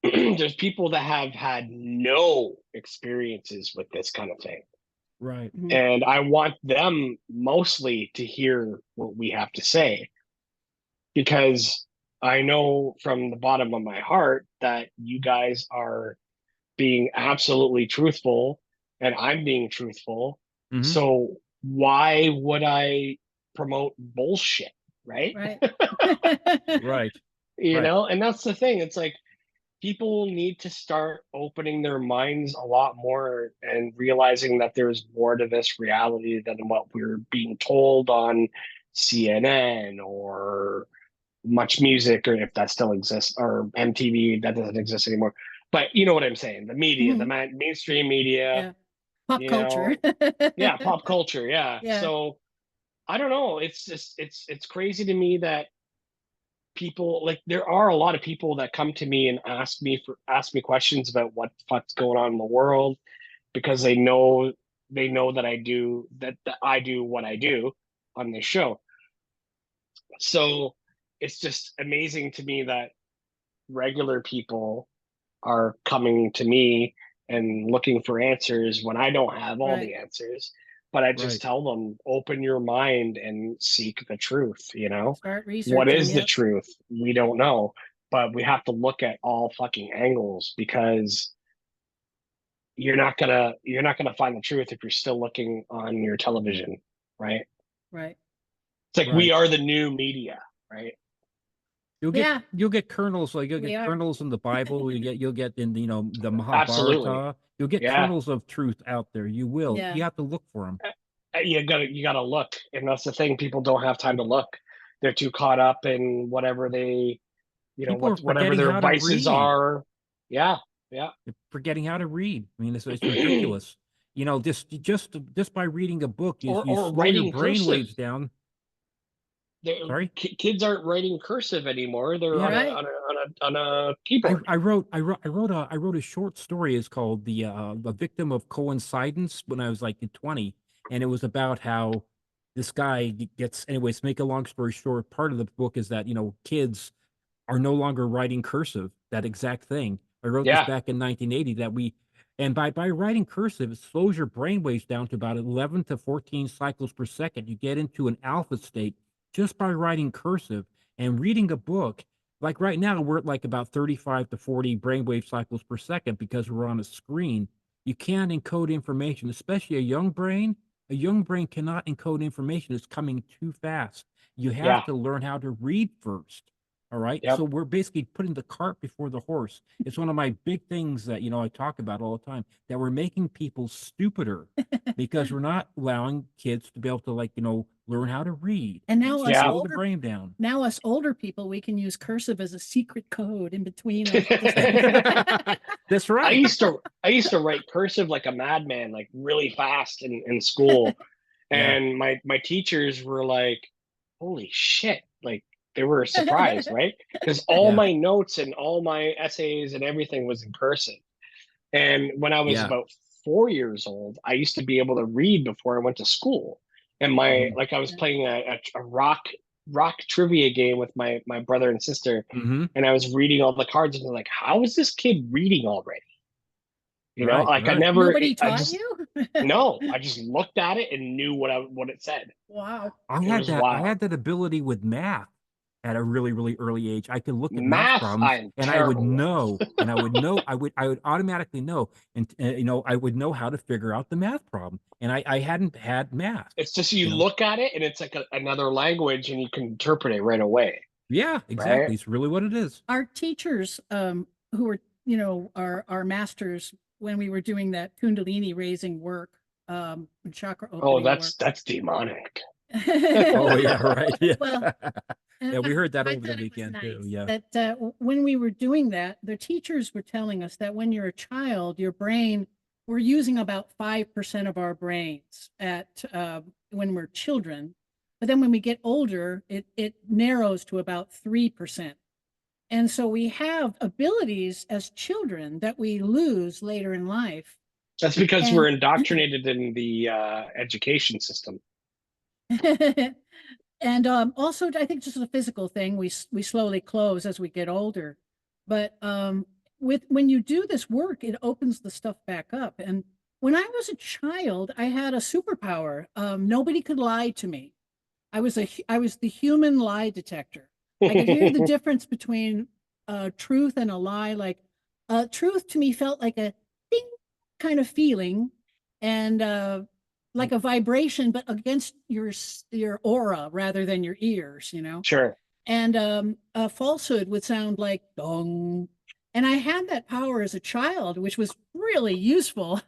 there's people that have had no experiences with this kind of thing. Right. Mhm. And I want them mostly to hear what we have to say because I know from the bottom of my heart that you guys are being absolutely truthful and I'm being truthful. Mhm. So why would I promote bullshit, right? Right. Right. You Right. know, and that's the thing. It's like people need to start opening their minds a lot more and realizing that there's more to this reality than what we're being told on CNN or Much Music, or if that still exists, or MTV, that doesn't exist anymore. But you know what I'm saying? The media, the Mhm. mainstream media, Yeah. Pop you culture. know, yeah, pop culture, yeah. Yeah. So I don't know. It's just it's crazy to me that people like there are a lot of people that come to me and ask me questions about what the fuck's going on in the world because they know that I do what I do on this show. So it's just amazing to me that regular people are coming to me and looking for answers when I don't have all Right. the answers. But I just Right. tell them, open your mind and seek the truth, Start What researching. is the Yep. truth? We don't know. But we have to look at all fucking angles because you're not gonna find the truth if you're still looking on your television, right? Right. It's like we Right. are the new media, right? Yeah. You'll get kernels, like you'll We get are. kernels in the Bible. You'll get in the Absolutely. Mahabharata. You'll get Yeah. kernels of truth out there. You will. Yeah. You have to look for them. You gotta look, and that's the thing. People don't have time to look. They're too caught up in whatever they, People are whatever forgetting their how to vices read. are. Yeah, yeah, They're forgetting how to read. I mean, it's ridiculous. Just by reading a book, you or slow your writing brain cursive. waves down. They're, Sorry. kids aren't writing cursive anymore. They're Yeah. on a Right. on a on a on a keyboard. I wrote a short story. It's called the Victim of Coincidence when I was like 20, and it was about how this guy gets. Anyways, make a long story short, part of the book is that kids are no longer writing cursive. That exact thing. I wrote this Yeah, back in 1980 that and by writing cursive, it slows your brain waves down to about 11 to 14 cycles per second. You get into an alpha state just by writing cursive and reading a book. Like right now, we're at like about 35 to 40 brainwave cycles per second because we're on a screen. You can't encode information, especially a young brain. A young brain cannot encode information. It's coming too fast. You have yeah, to learn how to read first. All right. Yep. So we're basically putting the cart before the horse. It's one of my big things that, I talk about all the time, that we're making people stupider because we're not allowing kids to be able to, like, learn how to read. And now us Yeah. slow the older brain down. now us older people, we can use cursive as a secret code in between us. Just like- That's I right. used to write cursive like a madman, like really fast in school. Yeah. And my teachers were like, holy shit, like they were surprised, right? Because all Yeah. my notes and all my essays and everything was in cursive. And when I was Yeah. about 4 years old, I used to be able to read before I went to school. And Mhm. like I was playing a rock trivia game with my brother and sister, Mm-hmm. and I was reading all the cards, and I was like, how is this kid reading already? Right. Like Right. Nobody I taught just you? no, I just looked at it and knew what it said. Wow. It was I wild. had that ability with math at a really, really early age. I could look at math Math, problems I'm and I would terrible with. know, and I would automatically know, and I would know how to figure out the math problem. And I hadn't had math, It's just you you know. look at it and it's like another language and you can interpret it right away, Yeah, right? exactly. It's really what it is. Our teachers, who were, our masters when we were doing that Kundalini raising work, and chakra Oh, opening work. that's demonic. Oh yeah, right. Yeah. Well, Yeah, we heard that I over the thought it was weekend too. nice Yeah. that when we were doing that, the teachers were telling us that when you're a child, your brain, we're using about 5% of our brains at when we're children, but then when we get older, it narrows to about 3%. And so we have abilities as children that we lose later in life. That's because And we're indoctrinated in the education system. and also, I think just a physical thing, we slowly close as we get older. But with when you do this work, it opens the stuff back up. And when I was a child, I had a superpower. Nobody could lie to me. I was the human lie detector. I could hear the difference between truth and a lie. Like truth to me felt like a ding kind of feeling, and like a vibration, but against your aura rather than your ears. Sure. And a falsehood would sound like dong. And I had that power as a child, which was really useful,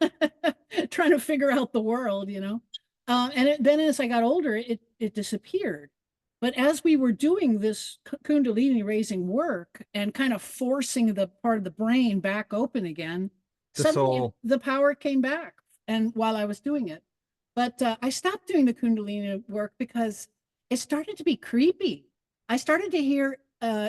trying to figure out the world. Then as I got older, it disappeared. But as we were doing this Kundalini raising work and kind of forcing the part of the brain back open again, The suddenly soul. the power came back. And while I was doing it, but I stopped doing the Kundalini work because it started to be creepy. I started to hear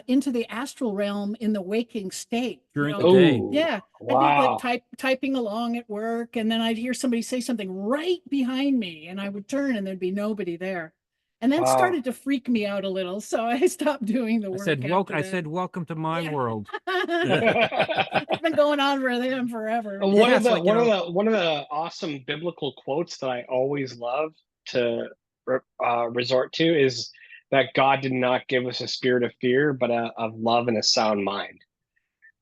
into the astral realm in the waking state. During the day. Oh, Yeah, I'd be like wow. typing along at work, and then I'd hear somebody say something right behind me, and I would turn, and there'd be nobody there, and then Wow. started to freak me out a little. So I stopped doing the I work said, after I that. said, welcome to my Yeah. world. It's been going on for them forever. One Yeah, of it's the like, one of the awesome biblical quotes that I always love to resort to is that God did not give us a spirit of fear, but of love and a sound mind.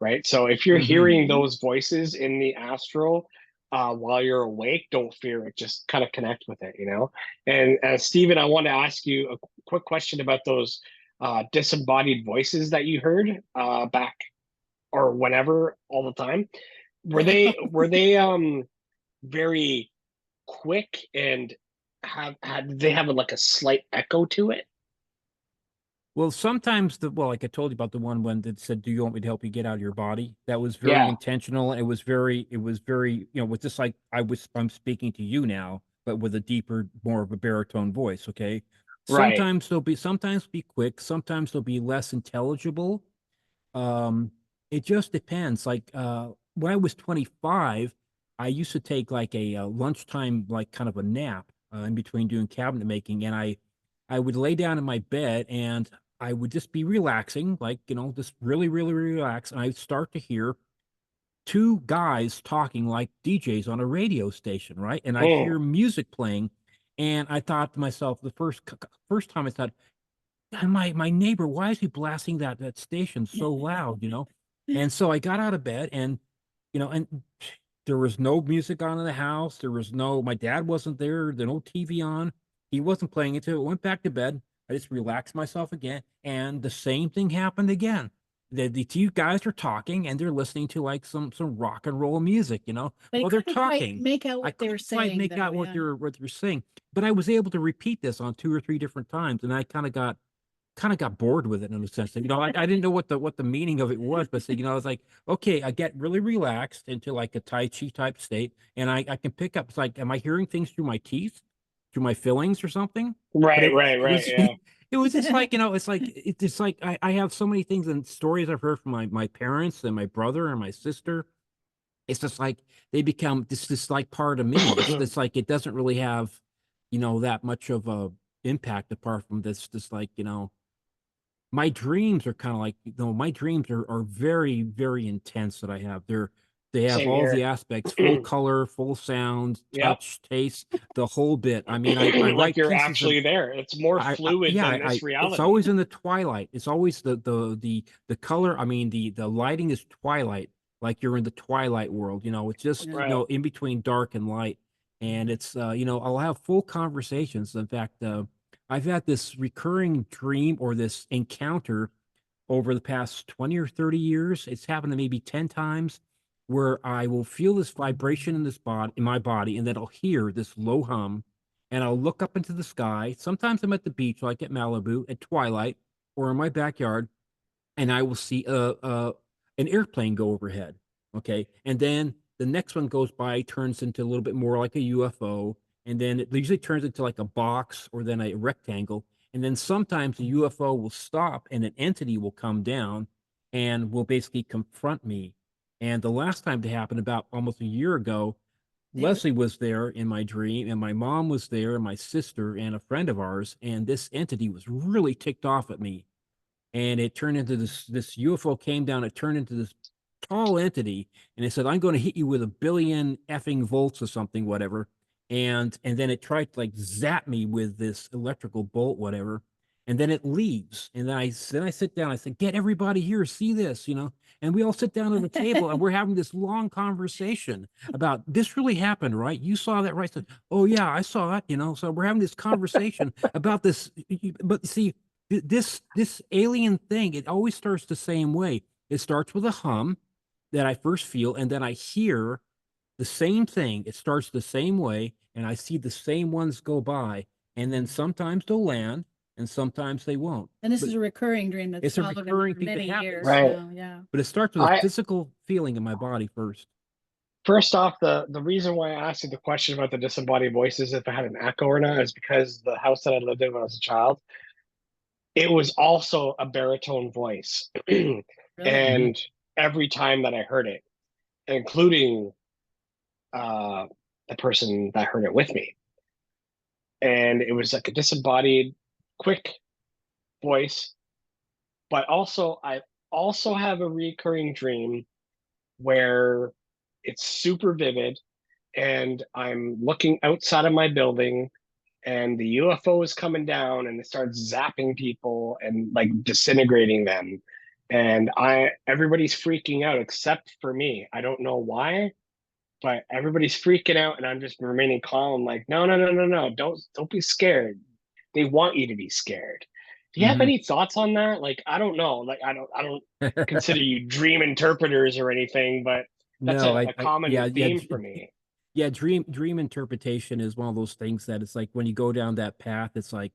Right. So if you're mhm. hearing those voices in the astral while you're awake, don't fear it. Just kind of connect with it. And Stephen, I want to ask you a quick question about those disembodied voices that you heard back or whenever all the time. Were they very quick and did they have like a slight echo to it? Well, sometimes like I told you about the one when that said, "Do you want me to help you get out of your body?" That was very Yeah. intentional. It was very, with just like I'm speaking to you now, but with a deeper, more of a baritone voice. Okay. Right. Sometimes be quick. Sometimes they'll be less intelligible. Um, it just depends. Like when I was 25, I used to take like a lunchtime, like kind of a nap in between doing cabinet making, and I would lay down in my bed and I would just be relaxing, like just really, really relax, and I'd start to hear two guys talking like DJs on a radio station, right? And I'd Mm. hear music playing, and I thought to myself, the first time I thought, and my neighbor, why is he blasting that station so loud, And so I got out of bed and there was no music on in the house. My dad wasn't there. There no TV on. He wasn't playing it. So I went back to bed. I just relaxed myself again, and the same thing happened again. The two guys are talking, and they're listening to like some rock and roll music, you know. They While they're couldn't quite talking, make out I what they were couldn't quite saying, make though, out what yeah. they're saying, but I was able to repeat this on 2 or 3 different times, and I kind of got bored with it in a sense. You know, I didn't know what the meaning of it was, but so, you know, I was like, okay, I get really relaxed into like a Tai Chi type state, and I can pick up. It's like, am I hearing things through my teeth, through my fillings or something? But Right, it right, right. was Yeah. it was just like, you know, it's like I have so many things and stories I've heard from my parents and my brother and my sister. It's just like they become this like part of me. It's like it doesn't really have, you know, that much of a impact apart from this like, you know, my dreams are kind of like, you know, my dreams are very, very intense that I have. They have Same all the here. aspects, full color, full sound, Yep. touch, taste, the whole bit. I mean, I Like write you're pieces of actually there. It's more fluid yeah, than this it's reality. always in the twilight. It's always the color. I mean, the lighting is twilight, like you're in the twilight world. You know, it's just, Yeah. you Right. know, in between dark and light, and it's you know, I'll have full conversations. In fact, I've had this recurring dream or this encounter over the past 20 or 30 years. It's happened to maybe 10 times where I will feel this vibration in in my body, and then I'll hear this low hum, and I'll look up into the sky. Sometimes I'm at the beach, like at Malibu at twilight, or in my backyard, and I will see an airplane go overhead. Okay. And then the next one goes by, turns into a little bit more like a UFO. And then it usually turns into like a box or then a rectangle. And then sometimes the UFO will stop and an entity will come down and will basically confront me. And the last time it happened, about almost a year ago, They were, Leslie was there in my dream, and my mom was there, and my sister, and a friend of ours. And this entity was really ticked off at me, and it turned into this UFO came down, it turned into this tall entity, and it said, "I'm going to hit you with a billion effing volts or something, whatever." And then it tried to like zap me with this electrical bolt, whatever. And then it leaves. And then I sit down, I said, "Get everybody here, see this, you know." And we all sit down at a table and we're having this long conversation about this really happened, right? You saw that, right? I said, "Oh yeah, I saw it," you know. So we're having this conversation about this. But see, this alien thing, it always starts the same way. It starts with a hum that I first feel, and then I hear the same thing. It starts the same way, and I see the same ones go by, and then sometimes they'll land, and sometimes they won't. and this But is a recurring dream that's it's a followed him recurring for thing that many years happens. Right. now. Yeah. But it starts with a I physical feeling in my body first. First off, the reason why I asked you the question about the disembodied voices, if it had an echo or not, is because the house that I lived in when I was a child, it was also a baritone voice. Really? Mhm. And every time that I heard it, including uh, the person that heard it with me, and it was like a disembodied, quick voice. But also, I also have a recurring dream where it's super vivid, and I'm looking outside of my building, and the UFO is coming down, and it starts zapping people and like disintegrating them. And everybody's freaking out except for me. I don't know why, but everybody's freaking out, and I'm just remaining calm. Like, no, no, no, no, no, don't be scared. They want you to be scared. Do you have Mhm. any thoughts on that? Like, I don't know. Like, I don't consider you dream interpreters or anything, but that's No, a common yeah, theme for me. yeah, dream interpretation is one of those things that it's like when you go down that path, it's like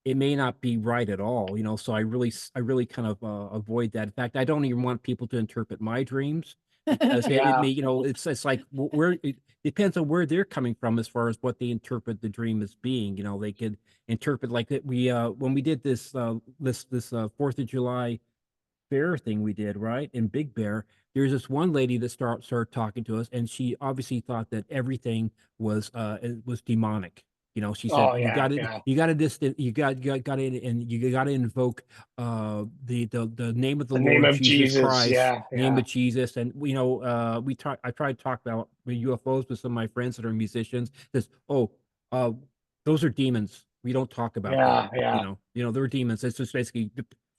it may not be right at all, you know. So I really kind of avoid that. In fact, I don't even want people to interpret my dreams because it Yeah. may, you know, it's like where it depends on where they're coming from as far as what they interpret the dream as being. You know, they could interpret like that. We when we did this 4th of July fair thing we did, right, in Big Bear, there's this one lady that started talking to us, and she obviously thought that everything it was demonic. You know, she said, Oh yeah, yeah. you got to this, got to, and you got to invoke the name of the The name Lord of Jesus Jesus. Christ, Yeah, name yeah. of Jesus, and you know, I tried to talk about UFOs with some of my friends that are musicians. Says, oh, uh, those are demons. We don't talk about Yeah, them. yeah. They're demons. It's just basically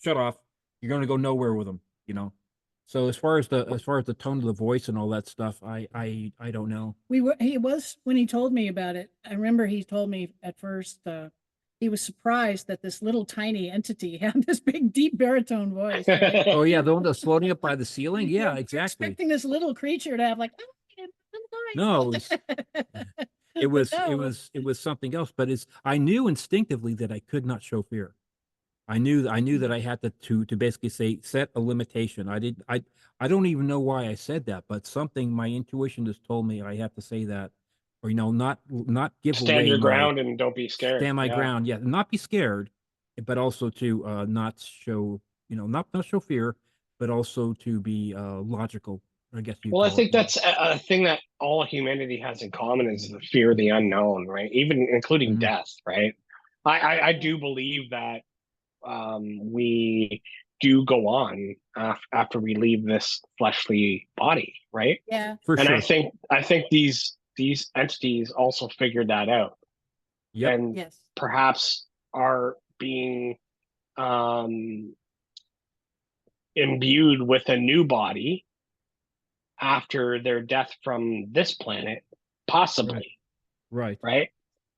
shut off. You're gonna go nowhere with them, you know? So as far as the tone of the voice and all that stuff, I don't know. He was, when he told me about it, I remember he told me at first, he was surprised that this little tiny entity had this big, deep baritone voice. Right? Oh yeah, the one that's floating up by the ceiling. Yeah, You're exactly. expecting this little creature to have like, oh, yeah, No, it was But no. it was something else. But I knew instinctively that I could not show fear. I knew that I had to basically set a limitation. I don't even know why I said that, but something my intuition just told me I have to say that, or not give Stand away your my ground and don't be scared. stand my Yeah. ground. Yeah, not be scared, but also to not show not show fear, but also to be logical. I guess you Well, I call think it. that's a thing that all humanity has in common is the fear of the unknown, right? Even including Mhm. death, right? I do believe that we do go on after we leave this fleshly body, right? Yeah. For And sure. I think these entities also figured that out, Yep. and Yes. perhaps are being um, imbued with a new body after their death from this planet, possibly, Right. right?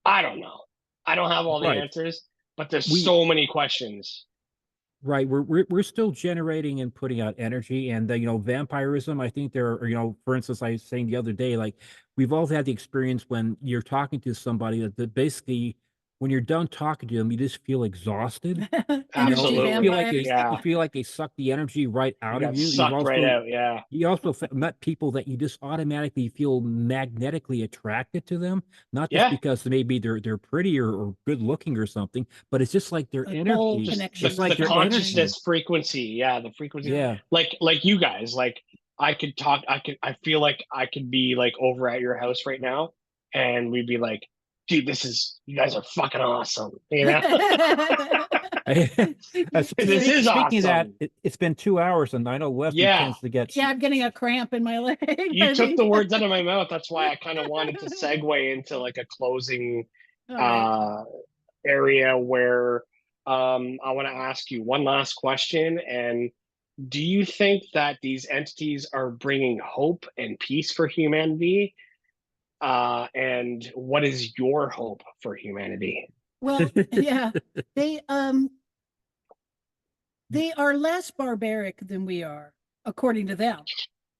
I don't know. I don't have all the Right. answers, but there's We so many questions. Right. We're still generating and putting out energy, and vampirism. I think there are, for instance, I was saying the other day, like we've all had the experience when you're talking to somebody that basically when you're done talking to them, you just feel exhausted. Energy You feel like Absolutely. vampires. Yeah. you feel like they suck the energy right You out of got you. sucked right out. Yeah. You also met people that you just automatically feel magnetically attracted to them, not just Yeah. because maybe they're pretty or good looking or something, but it's just like their A soul energy, Just connection. just like the their energy. consciousness frequency. Yeah. The frequency. Yeah. Yeah. Like you guys, like I could talk, I feel like I could be like over at your house right now and we'd be like, dude, you guys are fucking awesome. You know? This is Speaking of that, awesome. it's been 2 hours, and I know Leslie Yeah. tends to get. Yeah, I'm getting a cramp in my leg. You I took think. the words out of my mouth. That's why I kind of wanted to segue into like a closing All right. area where I want to ask you one last question. And do you think that these entities are bringing hope and peace for humanity? And what is your hope for humanity? Well, yeah, they are less barbaric than we are, according to them.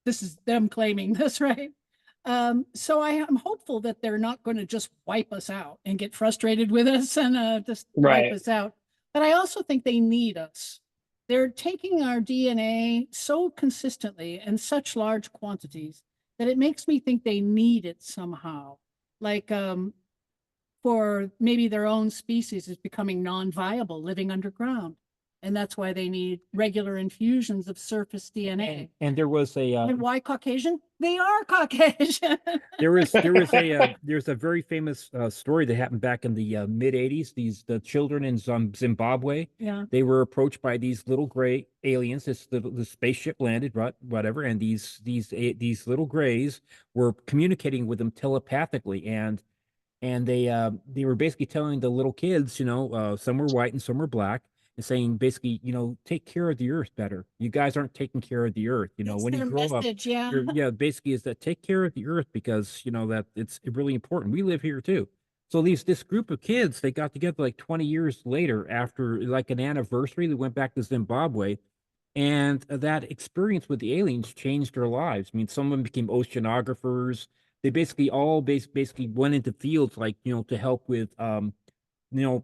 This is them claiming this, right? So I am hopeful that they're not going to just wipe us out and get frustrated with us and just wipe Right. us out. But I also think they need us. They're taking our DNA so consistently in such large quantities that it makes me think they need it somehow. Like for maybe their own species is becoming non-viable living underground. And that's why they need regular infusions of surface DNA. And there was And why Caucasian? They are Caucasian. there's a very famous story that happened back in the mid '80s. The children in Zimbabwe, Yeah. they were approached by these little gray aliens. The spaceship landed, right, whatever, and these little grays were communicating with them telepathically, and they were basically telling the little kids, some were white and some were black, and saying basically, take care of the earth better. You guys aren't taking care of the earth. That's When you their grow up, message, yeah. basically is that take care of the earth because that it's really important. We live here too. So this group of kids, they got together like 20 years later after like an anniversary. They went back to Zimbabwe, and that experience with the aliens changed their lives. I mean, some of them became oceanographers. They basically all basically went into fields like, to help with, you know,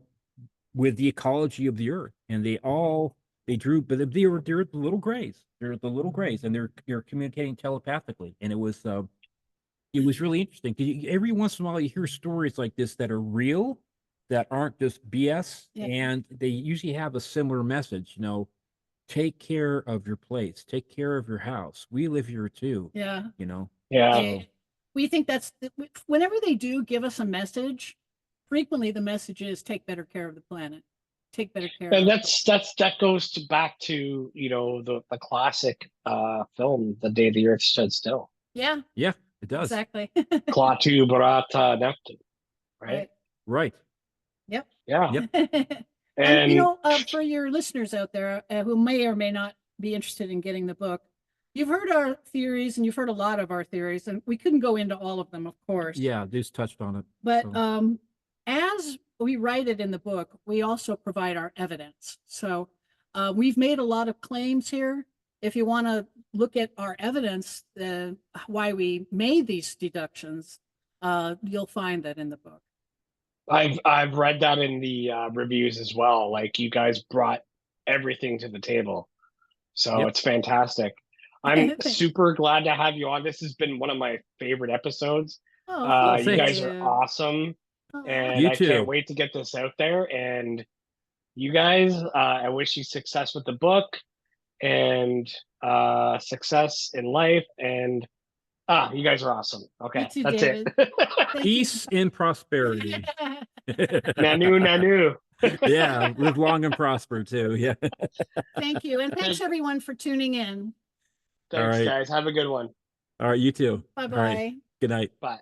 with the ecology of the earth. And they drew, but they're the little grays. They're the little grays, and they're communicating telepathically. And it was really interesting because every once in a while you hear stories like this that are real, that aren't just BS, Yeah. and they usually have a similar message. Take care of your place, take care of your house. We live here too. Yeah. Yeah. So, We think whenever they do give us a message, frequently the message is take better care of the planet, take better care And of that goes back to the classic film The Day the Earth Stood Still. Yeah, it does. exactly. Klaatu Barata Neptune, right? Right. Yep. Yeah. Yep. And for your listeners out there who may or may not be interested in getting the book, you've heard our theories and you've heard a lot of our theories, and we couldn't go into all of them, of course. Yeah, just touched on it. But so. as we write it in the book, we also provide our evidence. So we've made a lot of claims here. If you want to look at our evidence, why we made these deductions, you'll find that in the book. I've read that in the reviews as well. Like you guys brought everything to the table, so Yep. it's fantastic. I'm super glad to have you on. This has been one of my favorite episodes. Oh, You guys are you. awesome, and You I can't too. wait to get this out there. And you guys, I wish you success with the book and success in life. And you guys are awesome. You Okay, too, that's David. it. Thank Peace and prosperity. Nanu, nanu. Yeah, live long and prosper too. Yeah. Thank you. And thanks everyone for tuning in. Thanks, right. guys. Have a good one. All right, you too. Bye All right. bye. Good night. Bye.